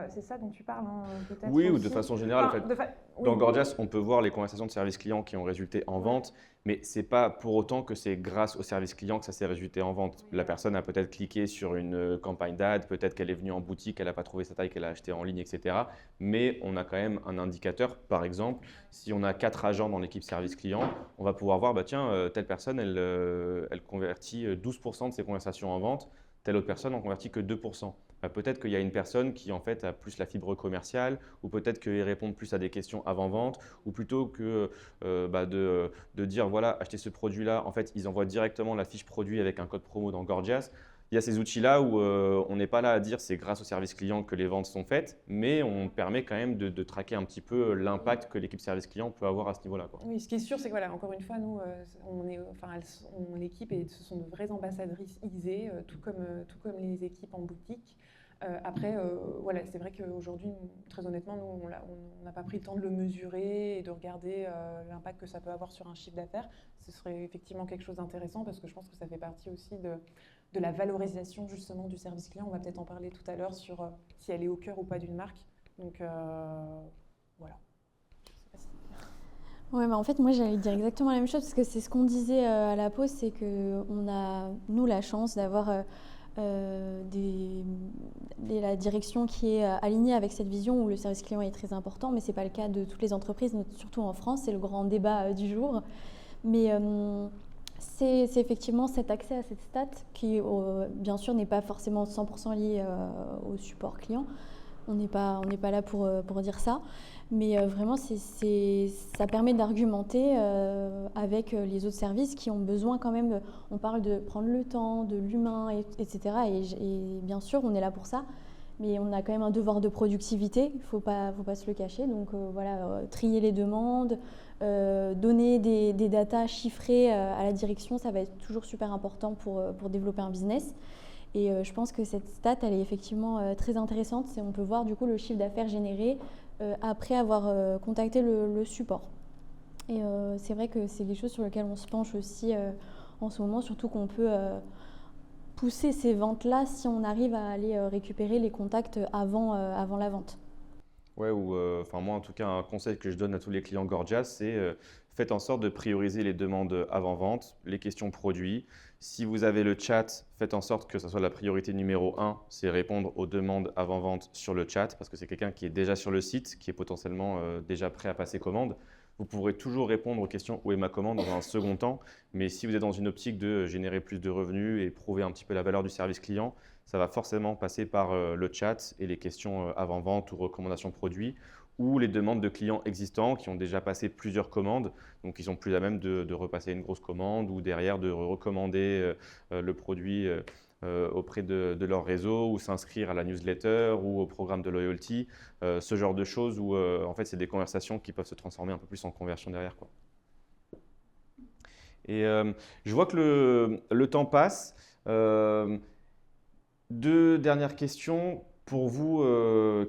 C'est ça dont tu parles, hein, peut-être. Oui, ou aussi. de façon générale. Enfin, En fait, oui. dans Gorgias, on peut voir les conversations de service client qui ont résulté en vente, mais ce n'est pas pour autant que c'est grâce au service client que ça s'est résulté en vente. La personne a peut-être cliqué sur une campagne d'ad, peut-être qu'elle est venue en boutique, elle n'a pas trouvé sa taille, qu'elle a acheté en ligne, etc. Mais on a quand même un indicateur. Par exemple, si on a 4 agents dans l'équipe service client, on va pouvoir voir, telle personne, elle convertit 12% de ses conversations en vente, telle autre personne en convertit que 2%. Peut-être qu'il y a une personne qui en fait a plus la fibre commerciale, ou peut-être qu'ils répondent plus à des questions avant-vente, ou plutôt que de dire voilà, achetez ce produit-là, en fait ils envoient directement la fiche produit avec un code promo dans Gorgias. Il y a ces outils-là où on n'est pas là à dire c'est grâce au service client que les ventes sont faites, mais on permet quand même de traquer un petit peu l'impact que l'équipe service client peut avoir à ce niveau-là. Oui, ce qui est sûr, c'est que encore une fois, nous, l'équipe, ce sont de vraies ambassadrices Isée, tout comme les équipes en boutique. Après, c'est vrai qu'aujourd'hui, très honnêtement, nous, on n'a pas pris le temps de le mesurer et de regarder l'impact que ça peut avoir sur un chiffre d'affaires. Ce serait effectivement quelque chose d'intéressant parce que je pense que ça fait partie aussi de la valorisation justement du service client. On va peut-être en parler tout à l'heure sur si elle est au cœur ou pas d'une marque. Donc voilà. Ouais, en fait, moi, j'allais dire exactement la même chose parce que c'est ce qu'on disait à la pause, c'est qu'on a, nous, la chance d'avoir la direction qui est alignée avec cette vision où le service client est très important, mais ce n'est pas le cas de toutes les entreprises, surtout en France, c'est le grand débat du jour. Mais c'est effectivement cet accès à cette stat qui, bien sûr, n'est pas forcément 100% lié au support client. On n'est pas là pour dire ça, mais vraiment, ça permet d'argumenter avec les autres services qui ont besoin quand même, on parle de prendre le temps, de l'humain, etc. Et bien sûr, on est là pour ça, mais on a quand même un devoir de productivité, il ne faut pas se le cacher. Donc trier les demandes, donner des datas chiffrées à la direction, ça va être toujours super important pour développer un business. Et je pense que cette stat, elle est effectivement très intéressante. On peut voir du coup le chiffre d'affaires généré après avoir contacté le support. Et c'est vrai que c'est quelque chose sur lequel on se penche aussi en ce moment, surtout qu'on peut pousser ces ventes-là si on arrive à aller récupérer les contacts avant la vente. Ouais, moi en tout cas, un conseil que je donne à tous les clients Gorgias, c'est faites en sorte de prioriser les demandes avant-vente, les questions produits. Si vous avez le chat, faites en sorte que ce soit la priorité numéro 1, c'est répondre aux demandes avant-vente sur le chat, parce que c'est quelqu'un qui est déjà sur le site, qui est potentiellement déjà prêt à passer commande. Vous pourrez toujours répondre aux questions « Où est ma commande ?» dans un second temps, mais si vous êtes dans une optique de générer plus de revenus et prouver un petit peu la valeur du service client, ça va forcément passer par le chat et les questions avant-vente ou recommandations produits, ou les demandes de clients existants qui ont déjà passé plusieurs commandes, donc ils sont plus à même de repasser une grosse commande ou derrière de recommander le produit auprès de leur réseau ou s'inscrire à la newsletter ou au programme de loyalty, ce genre de choses où en fait c'est des conversations qui peuvent se transformer un peu plus en conversion derrière, quoi. Et je vois que le temps passe. 2 dernières questions. Pour vous,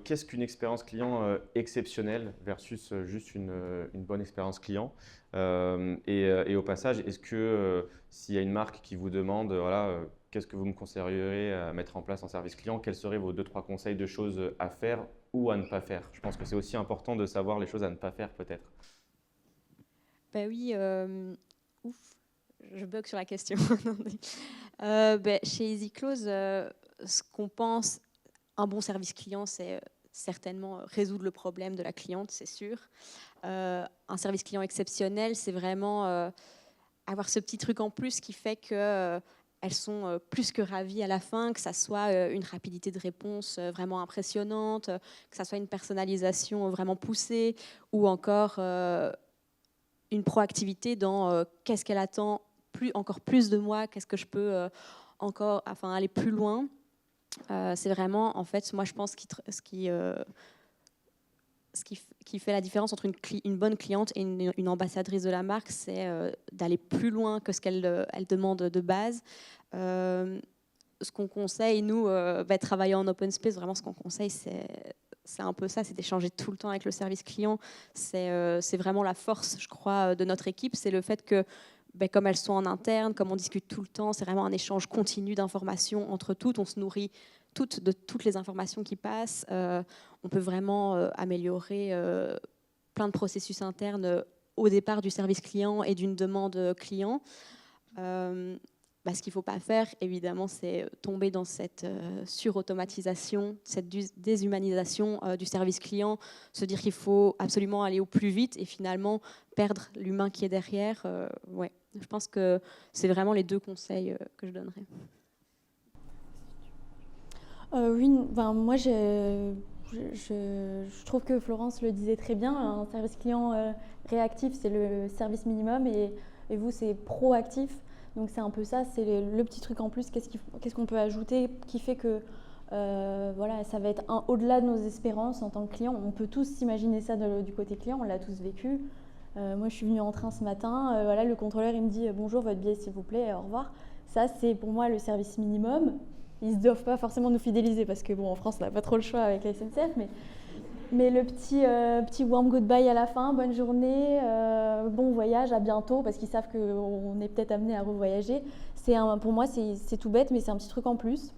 qu'est-ce qu'une expérience client exceptionnelle versus juste une bonne expérience client? Et au passage, est-ce que s'il y a une marque qui vous demande, voilà, qu'est-ce que vous me conseilleriez à mettre en place en service client, quels seraient vos 2-3 conseils de choses à faire ou à ne pas faire? Je pense que c'est aussi important de savoir les choses à ne pas faire peut-être. Ben oui, ouf, je bug sur la question. Chez EasyClose, ce qu'on pense, un bon service client, c'est certainement résoudre le problème de la cliente, c'est sûr. Un service client exceptionnel, c'est vraiment avoir ce petit truc en plus qui fait que elles sont plus que ravies à la fin, que ça soit une rapidité de réponse vraiment impressionnante, que ça soit une personnalisation vraiment poussée, ou encore une proactivité dans qu'est-ce qu'elle attend encore plus de moi, qu'est-ce que je peux aller plus loin. C'est vraiment, en fait, moi je pense ce qui fait la différence entre une bonne cliente et une ambassadrice de la marque, c'est d'aller plus loin que ce qu'elle elle demande de base. Ce qu'on conseille, nous, travailler en open space, vraiment ce qu'on conseille, c'est un peu ça, c'est d'échanger tout le temps avec le service client. C'est vraiment la force, je crois, de notre équipe, c'est le fait que comme elles sont en interne, comme on discute tout le temps, c'est vraiment un échange continu d'informations entre toutes. On se nourrit de toutes les informations qui passent. On peut vraiment améliorer plein de processus internes au départ du service client et d'une demande client. Ce qu'il ne faut pas faire, évidemment, c'est tomber dans cette surautomatisation, cette déshumanisation du service client, se dire qu'il faut absolument aller au plus vite et finalement perdre l'humain qui est derrière. Ouais. Je pense que c'est vraiment les 2 conseils que je donnerais. Oui, moi je trouve que Florence le disait très bien, un service client réactif c'est le service minimum et vous c'est proactif, donc c'est un peu ça, c'est le petit truc en plus, qu'est-ce qu'on peut ajouter qui fait que ça va être au-delà de nos espérances en tant que client. On peut tous s'imaginer ça du côté client, on l'a tous vécu. Moi je suis venue en train ce matin, le contrôleur il me dit bonjour, votre billet s'il vous plaît, au revoir. Ça c'est pour moi le service minimum. Ils ne doivent pas forcément nous fidéliser parce que en France on n'a pas trop le choix avec la SNCF, mais le petit warm goodbye à la fin, bonne journée, bon voyage, à bientôt, parce qu'ils savent qu'on est peut-être amené à revoyager. Pour moi c'est tout bête, mais c'est un petit truc en plus.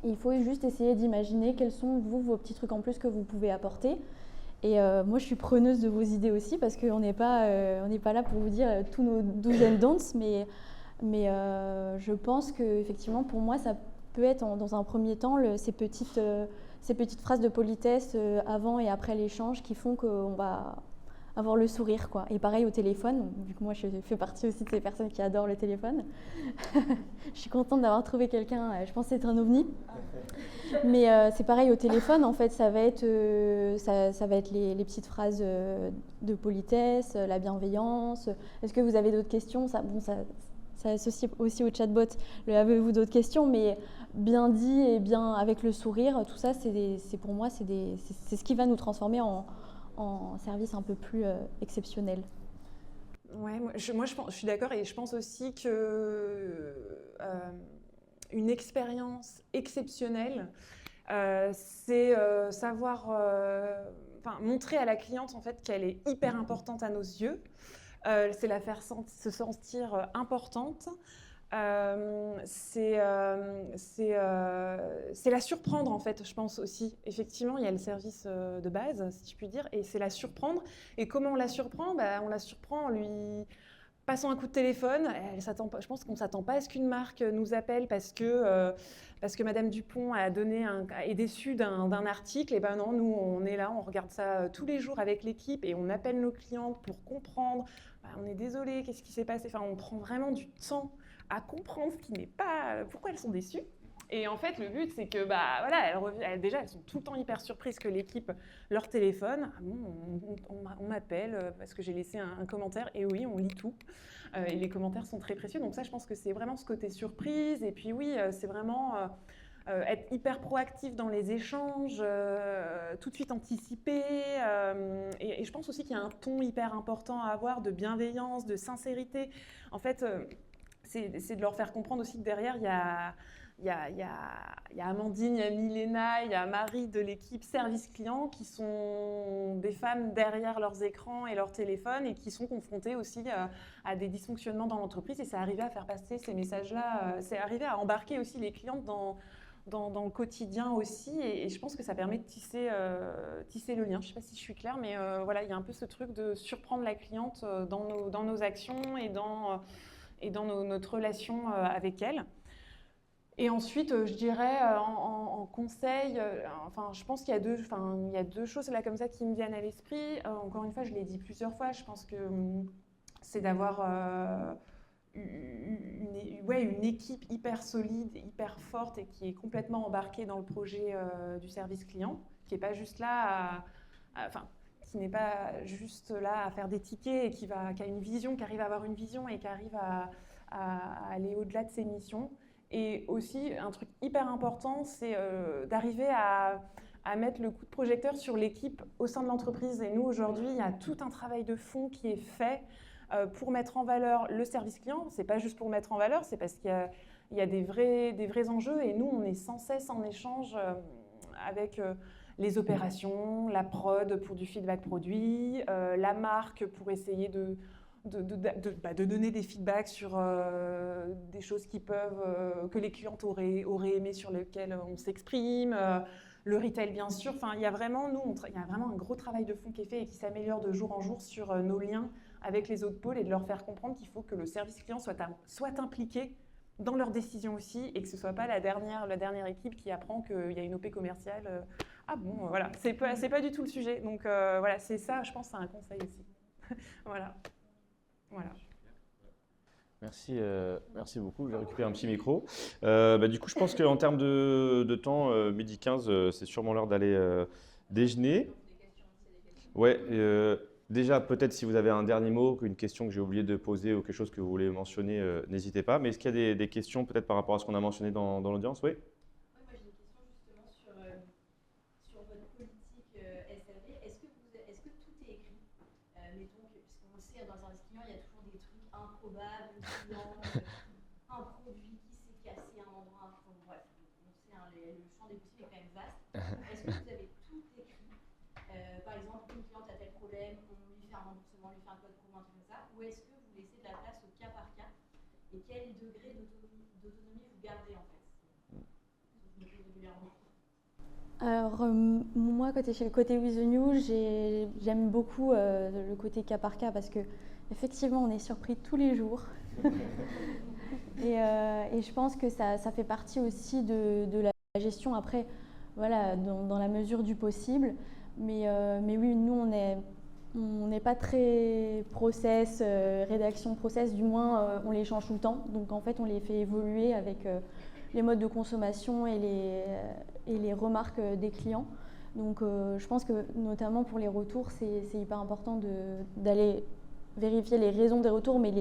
Il faut juste essayer d'imaginer quels sont vos petits trucs en plus que vous pouvez apporter. Et moi, je suis preneuse de vos idées aussi parce qu'on n'est pas là pour vous dire tous nos do's and don'ts, mais je pense qu'effectivement, pour moi, ça peut être dans un premier temps ces petites phrases de politesse avant et après l'échange qui font qu'on va avoir le sourire, quoi. Et pareil au téléphone, vu que moi je fais partie aussi de ces personnes qui adorent le téléphone. Je suis contente d'avoir trouvé quelqu'un, je pense être un ovni. Mais c'est pareil au téléphone, en fait, ça va être les petites phrases de politesse, la bienveillance. Est-ce que vous avez d'autres questions ? Ça associe aussi au chatbot. Avez-vous d'autres questions ? Mais bien dit et bien avec le sourire, tout ça, pour moi, c'est ce qui va nous transformer en service un peu plus exceptionnel. Ouais, je suis d'accord et je pense aussi que une expérience exceptionnelle, c'est savoir montrer à la cliente en fait qu'elle est hyper importante à nos yeux. C'est la faire se sentir importante. C'est la surprendre en fait, je pense aussi. Effectivement, il y a le service de base, si je puis dire, et c'est la surprendre. Et comment on la surprend ? On la surprend en lui passant un coup de téléphone. Je pense qu'on ne s'attend pas à ce qu'une marque nous appelle parce que Madame Dupont est déçue d'un article. Et ben non, nous on est là, on regarde ça tous les jours avec l'équipe et on appelle nos clientes pour comprendre. On est désolé, qu'est-ce qui s'est passé ? On prend vraiment du temps à comprendre ce qui n'est pas, pourquoi elles sont déçues. Et en fait, le but, c'est que elles sont tout le temps hyper surprises que l'équipe leur téléphone. Ah bon, on m'appelle parce que j'ai laissé un commentaire. Et oui, on lit tout. Et les commentaires sont très précieux. Donc ça, je pense que c'est vraiment ce côté surprise. Et puis oui, c'est vraiment être hyper proactif dans les échanges, tout de suite anticiper. Et je pense aussi qu'il y a un ton hyper important à avoir de bienveillance, de sincérité. En fait, c'est de leur faire comprendre aussi que derrière, il il y a Amandine, il y a Milena, il y a Marie de l'équipe service client qui sont des femmes derrière leurs écrans et leurs téléphones et qui sont confrontées aussi à des dysfonctionnements dans l'entreprise. Et c'est arrivé à faire passer ces messages-là, c'est arrivé à embarquer aussi les clientes dans le quotidien aussi. Et je pense que ça permet de tisser le lien. Je ne sais pas si je suis claire, mais voilà, il y a un peu ce truc de surprendre la cliente dans nos actions et dans notre relation avec elle. Et ensuite, je dirais en conseil, je pense qu'il y a deux choses là comme ça qui me viennent à l'esprit. Encore une fois, je l'ai dit plusieurs fois, je pense que c'est d'avoir une équipe hyper solide, hyper forte et qui est complètement embarquée dans le projet du service client, qui n'est pas juste là qui n'est pas juste là à faire des tickets et qui a une vision, qui arrive à avoir une vision et qui arrive à aller au-delà de ses missions. Et aussi, un truc hyper important, c'est d'arriver à mettre le coup de projecteur sur l'équipe au sein de l'entreprise. Et nous, aujourd'hui, il y a tout un travail de fond qui est fait pour mettre en valeur le service client. Ce n'est pas juste pour le mettre en valeur, c'est parce qu'il y a des vrais enjeux. Et nous, on est sans cesse en échange avec les opérations, la prod pour du feedback produit, la marque pour essayer de donner des feedbacks sur des choses que les clientes auraient aimé, sur lesquelles on s'exprime, le retail bien sûr. Enfin, il y a vraiment un gros travail de fond qui est fait et qui s'améliore de jour en jour sur nos liens avec les autres pôles et de leur faire comprendre qu'il faut que le service client soit impliqué dans leurs décisions aussi et que ce ne soit pas la dernière équipe qui apprend qu'il y a une OP commerciale. Voilà, c'est pas du tout le sujet. Donc voilà, c'est ça, je pense, c'est un conseil aussi. Voilà. Merci beaucoup. Je vais récupérer un petit micro. Du coup, je pense qu'en termes de temps, 12h15, c'est sûrement l'heure d'aller déjeuner. Ouais. Déjà, peut-être si vous avez un dernier mot, une question que j'ai oublié de poser ou quelque chose que vous voulez mentionner, n'hésitez pas. Mais est-ce qu'il y a des questions peut-être par rapport à ce qu'on a mentionné dans l'audience? Oui. Moi j'ai une question justement sur votre politique SAV. Est-ce que tout est écrit? Mettons que, puisqu'on le sait, dans un client, il y a toujours des trucs improbables, un produit qui s'est cassé à un endroit, bref, on sait, le champ des possibles est quand même vaste. Est-ce que vous avez tout écrit? Par exemple, une cliente a tel problème, on lui fait un remboursement, on lui fait un code promo, un truc comme ça, ou est-ce que vous laissez de la place au cas par cas? Et quel degré d'autonomie vous gardez en fait? Alors, moi, côté With The New, j'aime beaucoup le côté cas par cas parce que effectivement, on est surpris tous les jours. et je pense que ça fait partie aussi de la gestion après, voilà, dans la mesure du possible. Mais oui, nous, on n'est pas très process, rédaction process, du moins, on les change tout le temps. Donc, en fait, on les fait évoluer avec les modes de consommation et les remarques des clients. Donc je pense que notamment pour les retours, c'est hyper important d'aller vérifier les raisons des retours, mais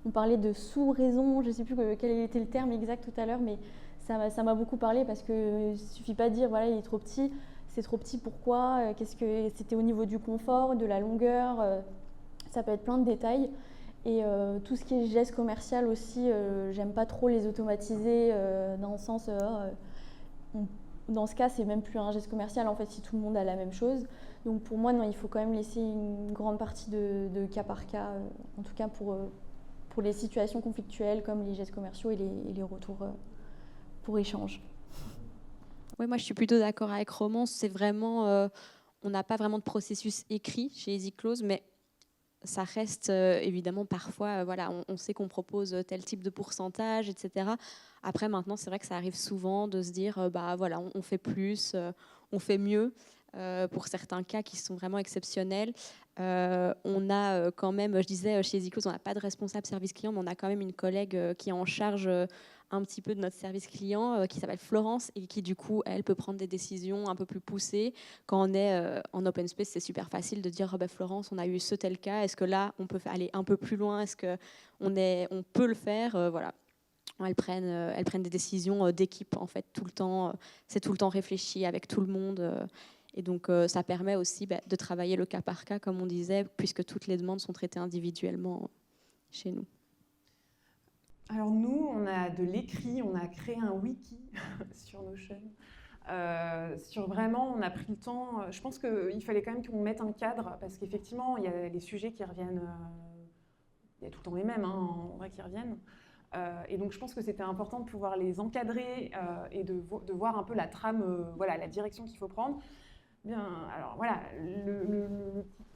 on parlait de sous-raisons, je ne sais plus quel était le terme exact tout à l'heure, mais ça m'a beaucoup parlé parce qu'il ne suffit pas de dire voilà, il est trop petit, c'est trop petit, pourquoi, qu'est-ce que c'était au niveau du confort, de la longueur, ça peut être plein de détails. Et tout ce qui est geste commercial aussi, j'aime pas trop les automatiser dans le sens, dans ce cas, c'est même plus un geste commercial en fait si tout le monde a la même chose. Donc pour moi, non, il faut quand même laisser une grande partie de cas par cas, en tout cas pour les situations conflictuelles comme les gestes commerciaux et les retours pour échange. Oui, moi je suis plutôt d'accord avec Romance. C'est vraiment, on n'a pas vraiment de processus écrit chez EasyClose, mais ça reste évidemment parfois, voilà, on sait qu'on propose tel type de pourcentage, etc. Après, maintenant, c'est vrai que ça arrive souvent de se dire, voilà, on fait plus, on fait mieux. Pour certains cas qui sont vraiment exceptionnels, on a quand même, je disais, chez EasyClose, on n'a pas de responsable service client, mais on a quand même une collègue qui est en charge un petit peu de notre service client, qui s'appelle Florence et qui du coup, elle peut prendre des décisions un peu plus poussées. Quand on est en open space, c'est super facile de dire Florence, on a eu ce tel cas, est-ce que là, on peut aller un peu plus loin, est-ce qu'on peut le faire, voilà. Elles prennent des décisions d'équipe en fait tout le temps, c'est tout le temps réfléchi avec tout le monde. Et donc, ça permet aussi de travailler le cas par cas, comme on disait, puisque toutes les demandes sont traitées individuellement chez nous. Alors nous, on a de l'écrit, on a créé un wiki sur Notion. Sur vraiment, on a pris le temps. Je pense qu'il fallait quand même qu'on mette un cadre parce qu'effectivement, il y a les sujets qui reviennent. Il y a tout le temps les mêmes, hein, en vrai, qui reviennent. Et donc, je pense que c'était important de pouvoir les encadrer et de voir un peu la trame, voilà, la direction qu'il faut prendre. Bien, alors voilà,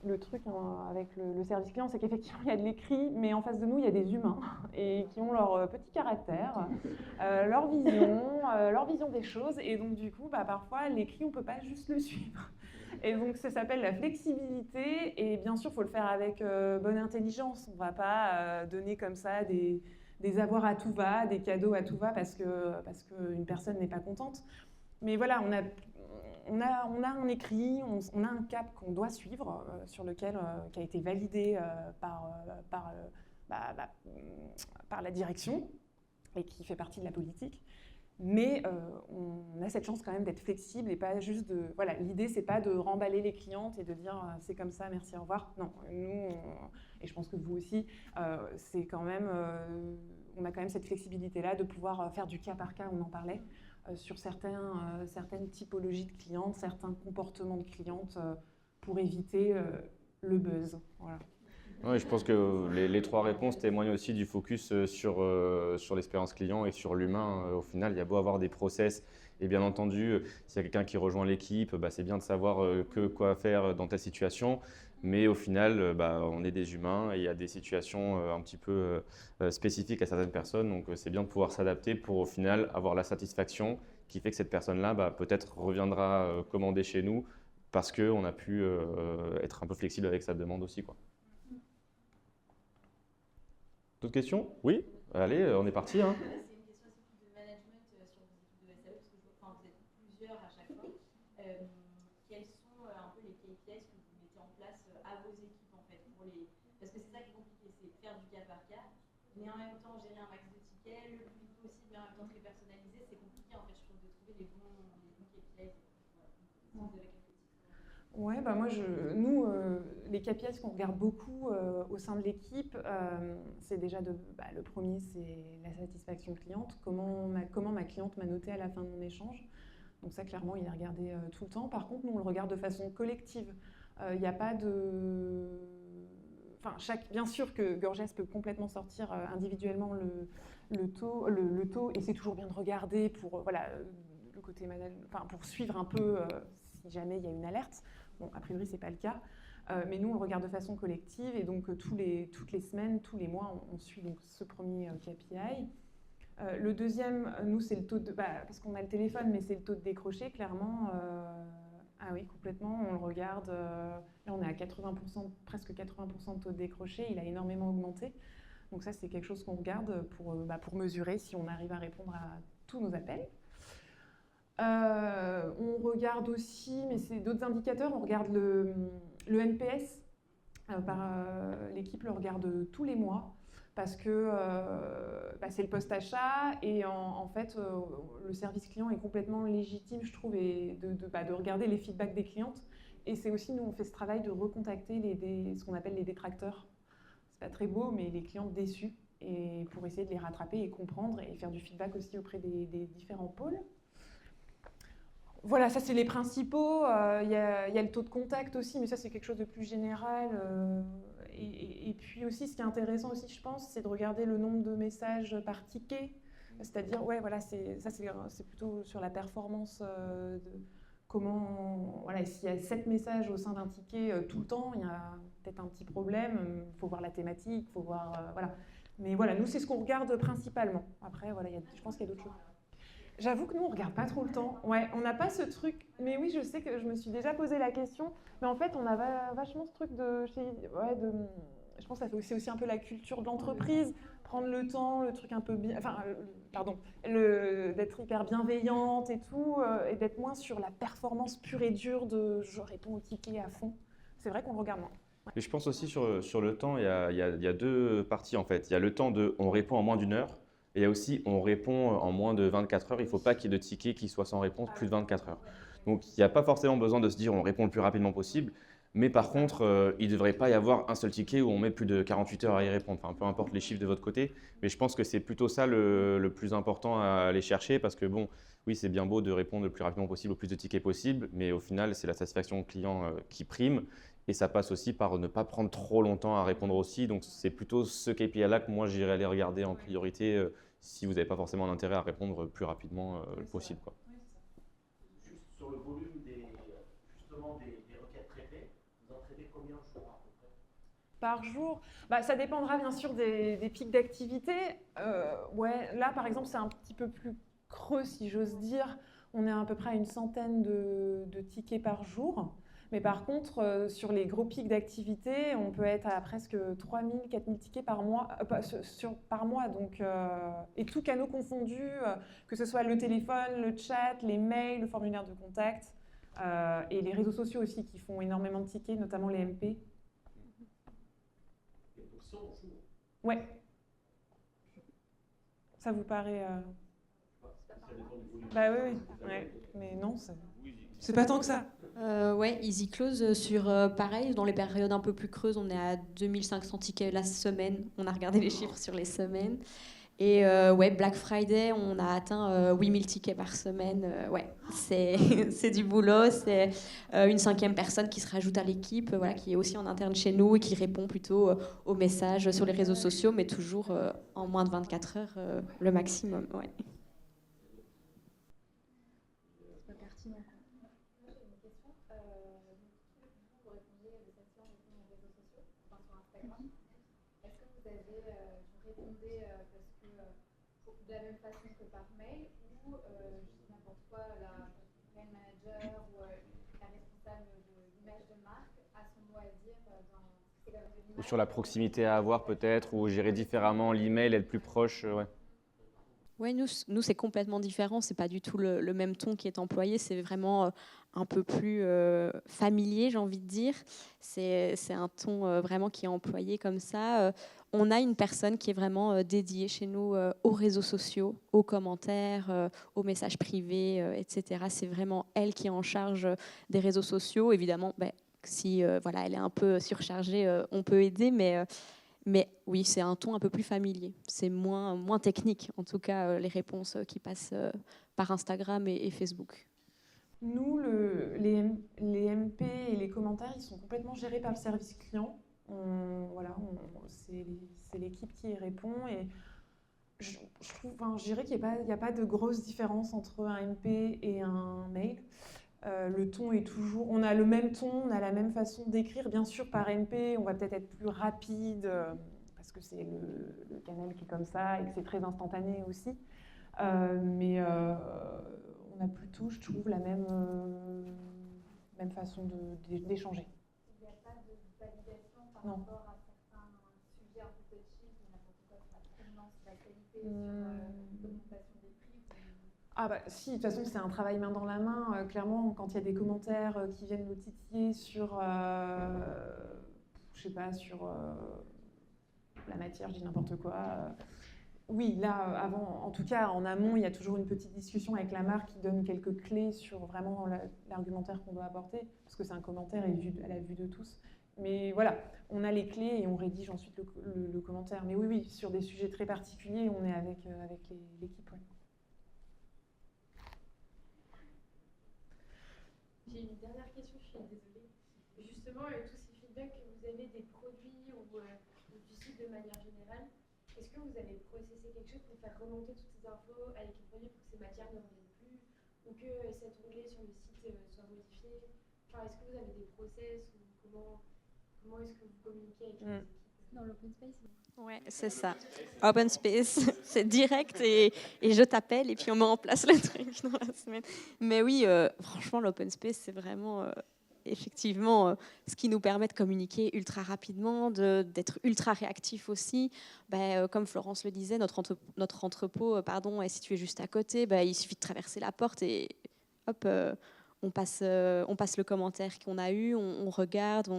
le truc avec le service client, c'est qu'effectivement, il y a de l'écrit, mais en face de nous, il y a des humains et qui ont leur petit caractère, leur vision des choses. Et donc, du coup, parfois, l'écrit, on ne peut pas juste le suivre. Et donc, ça s'appelle la flexibilité. Et bien sûr, il faut le faire avec bonne intelligence. On ne va pas donner comme ça des avoirs à tout va, des cadeaux à tout va parce qu'une personne n'est pas contente. Mais voilà, on a un écrit, on a un cap qu'on doit suivre, sur lequel, qui a été validé par la direction et qui fait partie de la politique. Mais on a cette chance quand même d'être flexible et pas juste de... Voilà, l'idée, c'est pas de remballer les clientes et de dire c'est comme ça, merci, au revoir. Non, nous, et je pense que vous aussi, c'est quand même... on a quand même cette flexibilité-là de pouvoir faire du cas par cas, on en parlait, sur certaines typologies de clientes, certains comportements de clientes pour éviter le buzz. Voilà. Ouais, je pense que les trois réponses témoignent aussi du focus sur l'expérience client et sur l'humain. Au final, il y a beau avoir des process et bien entendu, s'il y a quelqu'un qui rejoint l'équipe, c'est bien de savoir quoi faire dans telle situation. Mais au final, on est des humains et il y a des situations un petit peu spécifiques à certaines personnes. Donc, c'est bien de pouvoir s'adapter pour au final avoir la satisfaction qui fait que cette personne-là peut-être reviendra commander chez nous parce qu'on a pu être un peu flexible avec sa demande aussi, quoi. D'autres questions? Oui? Allez, on est parti. Hein. C'est une question aussi plus de management sur vos équipes de SAE, parce que vous êtes plusieurs à chaque fois. Quels sont un peu les KPIs que vous mettez en place à vos équipes en fait parce que c'est ça qui est compliqué, c'est faire du cas par cas, mais en même temps gérer un max de tickets, le plus vite possible, mais en même temps très personnalisé, c'est compliqué en fait, je trouve, de trouver les bons KPIs. Voilà. Si vous avez quelques tips. Ouais, nous, les KPIs qu'on regarde beaucoup au sein de l'équipe, c'est déjà le premier, c'est la satisfaction cliente. Comment ma cliente m'a noté à la fin de mon échange. Donc ça, clairement, il est regardé tout le temps. Par contre, nous, on le regarde de façon collective. Il n'y a pas de... Enfin, bien sûr que Gorgias peut complètement sortir individuellement le taux, et c'est toujours bien de regarder pour le côté pour suivre un peu si jamais il y a une alerte. Bon, a priori, ce n'est pas le cas. Mais nous, on le regarde de façon collective et donc toutes les semaines, tous les mois, on suit donc ce premier KPI. Le deuxième, nous, c'est le taux de... parce qu'on a le téléphone, mais c'est le taux de décroché, clairement. Ah oui, complètement, on le regarde. Là, on est à 80%, presque 80% de taux de décroché. Il a énormément augmenté. Donc ça, c'est quelque chose qu'on regarde pour mesurer si on arrive à répondre à tous nos appels. On regarde aussi, mais c'est d'autres indicateurs, on regarde le NPS. L'équipe le regarde tous les mois parce que c'est le post-achat et en fait, le service client est complètement légitime, je trouve, et de regarder les feedbacks des clientes. Et c'est aussi, nous, on fait ce travail de recontacter ce qu'on appelle les détracteurs. C'est pas très beau, mais les clientes déçues, et pour essayer de les rattraper et comprendre et faire du feedback aussi auprès des différents pôles. Voilà, ça c'est les principaux. Il y a le taux de contact aussi, mais ça c'est quelque chose de plus général. Et puis aussi, ce qui est intéressant aussi, je pense, c'est de regarder le nombre de messages par ticket. C'est-à-dire, c'est plutôt sur la performance comment... Voilà, s'il y a 7 messages au sein d'un ticket tout le temps, il y a peut-être un petit problème. Il faut voir la thématique, il faut voir... voilà. Mais voilà, nous, c'est ce qu'on regarde principalement. Après, voilà, je pense qu'il y a d'autres choses. J'avoue que nous, on ne regarde pas trop le temps. Ouais, on n'a pas ce truc. Mais oui, je sais que je me suis déjà posé la question. Mais en fait, on a vachement ce truc je pense que c'est aussi un peu la culture de l'entreprise. Prendre le temps, le truc un peu bien... Enfin, d'être hyper bienveillante et tout, et d'être moins sur la performance pure et dure de je réponds au ticket à fond. C'est vrai qu'on le regarde moins. Ouais. Et je pense aussi sur le temps, il y a deux parties en fait. Il y a le temps on répond en moins d'1 heure. Et il y a aussi, on répond en moins de 24 heures. Il ne faut pas qu'il y ait de tickets qui soient sans réponse plus de 24 heures. Donc, il n'y a pas forcément besoin de se dire on répond le plus rapidement possible. Mais par contre, il ne devrait pas y avoir un seul ticket où on met plus de 48 heures à y répondre. Enfin, peu importe les chiffres de votre côté. Mais je pense que c'est plutôt ça le plus important à aller chercher parce que bon, oui, c'est bien beau de répondre le plus rapidement possible au plus de tickets possible, mais au final, c'est la satisfaction client qui prime. Et ça passe aussi par ne pas prendre trop longtemps à répondre aussi. Donc, c'est plutôt ce KPI-là que moi, j'irai aller regarder en priorité si vous n'avez pas forcément un intérêt à répondre plus rapidement possible, quoi. Juste sur le volume justement des requêtes traitées, vous en traitez combien de jours à peu près? Par jour, ça dépendra bien sûr des pics d'activité. Ouais, là, par exemple, c'est un petit peu plus creux, si j'ose dire. On est à peu près à une centaine de tickets par jour. Mais par contre, sur les gros pics d'activité, on peut être à presque 3000, 4000 tickets par mois. Par mois donc, et tous canaux confondus, que ce soit le téléphone, le chat, les mails, le formulaire de contact, et les réseaux sociaux aussi qui font énormément de tickets, notamment les MP. Donc 100 jours. Ouais. Ça vous paraît... Ça dépend du volume. Bah oui, ouais. Mais non, c'est pas tant que ça. Ouais, Easy Close sur pareil, dans les périodes un peu plus creuses, on est à 2500 tickets la semaine. On a regardé les chiffres sur les semaines. Et ouais, Black Friday, on a atteint 8000 tickets par semaine. Ouais, c'est du boulot. C'est une 5e personne qui se rajoute à l'équipe, voilà, qui est aussi en interne chez nous et qui répond plutôt aux messages sur les réseaux sociaux, mais toujours en moins de 24 heures, le maximum. Ouais. C'est pas pertinent. Moi, j'ai une question. Vous répondez de cette sorte aux réseaux sociaux, enfin sur Instagram. Est-ce que vous répondez parce que de la même façon que par mail ou n'importe quoi, la brand manager ou la responsable de l'image de marque a son mot à dire dans Ou sur la proximité à avoir peut-être, ou gérer différemment l'email, être plus proche. Ouais. Ouais, nous c'est complètement différent. C'est pas du tout le même ton qui est employé. C'est vraiment un peu plus familier, j'ai envie de dire. C'est un ton vraiment qui est employé comme ça. On a une personne qui est vraiment dédiée chez nous aux réseaux sociaux, aux commentaires, aux messages privés, etc. C'est vraiment elle qui est en charge des réseaux sociaux. Évidemment, si voilà, elle est un peu surchargée, on peut aider, mais oui, c'est un ton un peu plus familier. C'est moins technique, en tout cas, les réponses qui passent par Instagram et Facebook. Nous, les MP et les commentaires, ils sont complètement gérés par le service client. C'est l'équipe qui y répond. Et je dirais qu'il n'y a pas de grosse différence entre un MP et un mail. Le ton est toujours... On a le même ton, on a la même façon d'écrire. Bien sûr, par MP, on va peut-être être plus rapide, parce que c'est le canal qui est comme ça et que c'est très instantané aussi. Mais on a plutôt, je trouve, la même façon d'échanger. Il n'y a pas de validation par rapport à certains sujets un peu touchy, n'importe quoi sur la provenance, la qualité, sur l'augmentation des prix. Si, de toute façon, c'est un travail main dans la main. Clairement, quand il y a des commentaires qui viennent nous titiller sur, je sais pas, sur la matière, je dis n'importe quoi. Oui, là, en tout cas, en amont, il y a toujours une petite discussion avec la marque qui donne quelques clés sur vraiment l'argumentaire qu'on doit apporter, parce que c'est un commentaire à la vue de tous. Mais voilà, on a les clés et on rédige ensuite le commentaire. Mais oui, sur des sujets très particuliers, on est avec l'équipe. Ouais. J'ai une dernière question, je suis désolée. Justement, tous ces feedbacks que vous avez des produits ou du site de manière générale, est-ce que vous avez processé quelque chose pour faire remonter toutes ces infos à l'équipe produit pour que ces matières ne reviennent plus ou que cet onglet sur le site soit modifié? Enfin, est-ce que vous avez des process ou comment est-ce que vous communiquez avec les équipes? Dans l'open space. Ouais, c'est ça. Open space, c'est direct et je t'appelle et puis on met en place le truc dans la semaine. Mais oui, franchement, l'open space, c'est vraiment effectivement ce qui nous permet de communiquer ultra rapidement, d'être ultra réactif aussi. Comme Florence le disait, notre entrepôt est situé juste à côté. Il suffit de traverser la porte et hop, on passe le commentaire qu'on a eu, on regarde,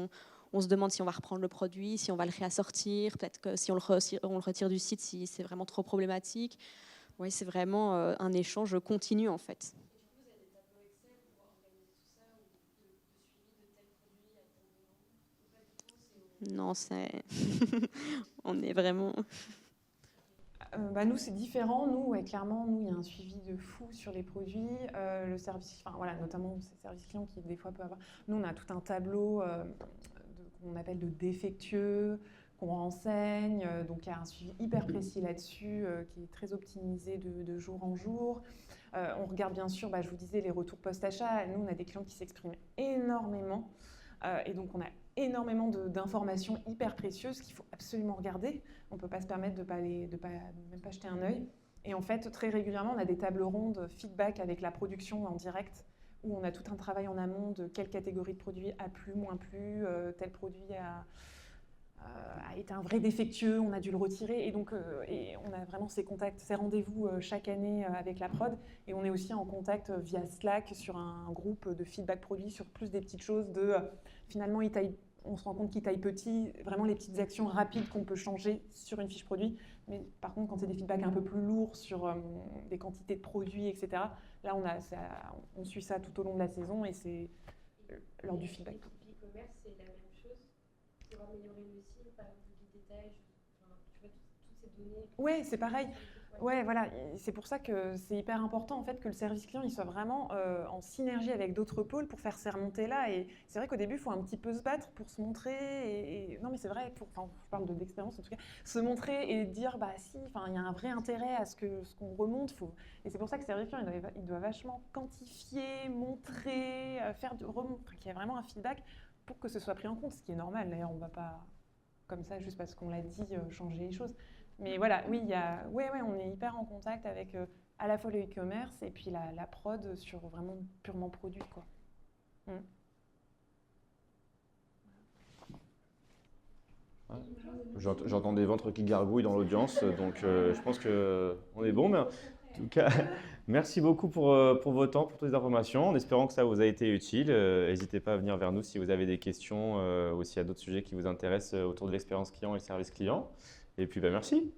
on se demande si on va reprendre le produit, si on va le réassortir, peut-être que si on le retire du site, si c'est vraiment trop problématique. Oui, c'est vraiment un échange continu en fait. Et du coup, vous avez des tableaux Excel pour organiser Non, c'est... on est vraiment... Nous, c'est différent. Nous, ouais, clairement, nous, il y a un suivi de fou sur les produits. Le service, enfin, voilà, notamment ces services clients qui, des fois, peuvent avoir... Nous, on a tout un tableau qu'on appelle de défectueux, qu'on renseigne. Donc, il y a un suivi hyper précis là-dessus, qui est très optimisé de jour en jour. On regarde, bien sûr, je vous disais, les retours post-achat. Nous, on a des clients qui s'expriment énormément. Et donc, on a énormément d'informations hyper précieuses qu'il faut absolument regarder. On ne peut pas se permettre de même pas jeter un œil. Et en fait, très régulièrement, on a des tables rondes feedback avec la production en direct, où on a tout un travail en amont de quelle catégorie de produits a plu, moins plu, tel produit a été un vrai défectueux, on a dû le retirer. Et donc, et on a vraiment ces contacts, ces rendez-vous chaque année avec la prod. Et on est aussi en contact via Slack sur un groupe de feedback produit sur plus des petites choses de... finalement, on se rend compte qu'il taille petit, vraiment les petites actions rapides qu'on peut changer sur une fiche produit. Mais par contre, quand c'est des feedbacks un peu plus lourds sur des quantités de produits, etc., là, on suit ça tout au long de la saison et c'est lors du feedback. L'équipe e-commerce, c'est la même chose pour améliorer le site, par exemple, du détail, tu vois, toutes ces données. Ouais, c'est pareil. Ouais, voilà. C'est pour ça que c'est hyper important en fait que le service client il soit vraiment en synergie avec d'autres pôles pour faire ces remontées-là. Et c'est vrai qu'au début, il faut un petit peu se battre pour se montrer. Non, mais c'est vrai. Enfin, je parle d'expérience en tout cas. Se montrer et dire si, enfin, il y a un vrai intérêt à ce qu'on remonte. Et c'est pour ça que le service client il doit vachement quantifier, montrer, qu'il y a vraiment un feedback pour que ce soit pris en compte, ce qui est normal. D'ailleurs, on ne va pas comme ça juste parce qu'on l'a dit changer les choses. Mais voilà, oui, on est hyper en contact avec à la fois le e-commerce et puis la prod sur vraiment purement produit, quoi. J'entends des ventres qui gargouillent dans l'audience, donc je pense qu'on est bon. Mais en tout cas, merci beaucoup pour votre temps, pour toutes les informations, en espérant que ça vous a été utile. N'hésitez pas à venir vers nous si vous avez des questions ou s'il y a d'autres sujets qui vous intéressent autour de l'expérience client et le service client. Et puis, merci.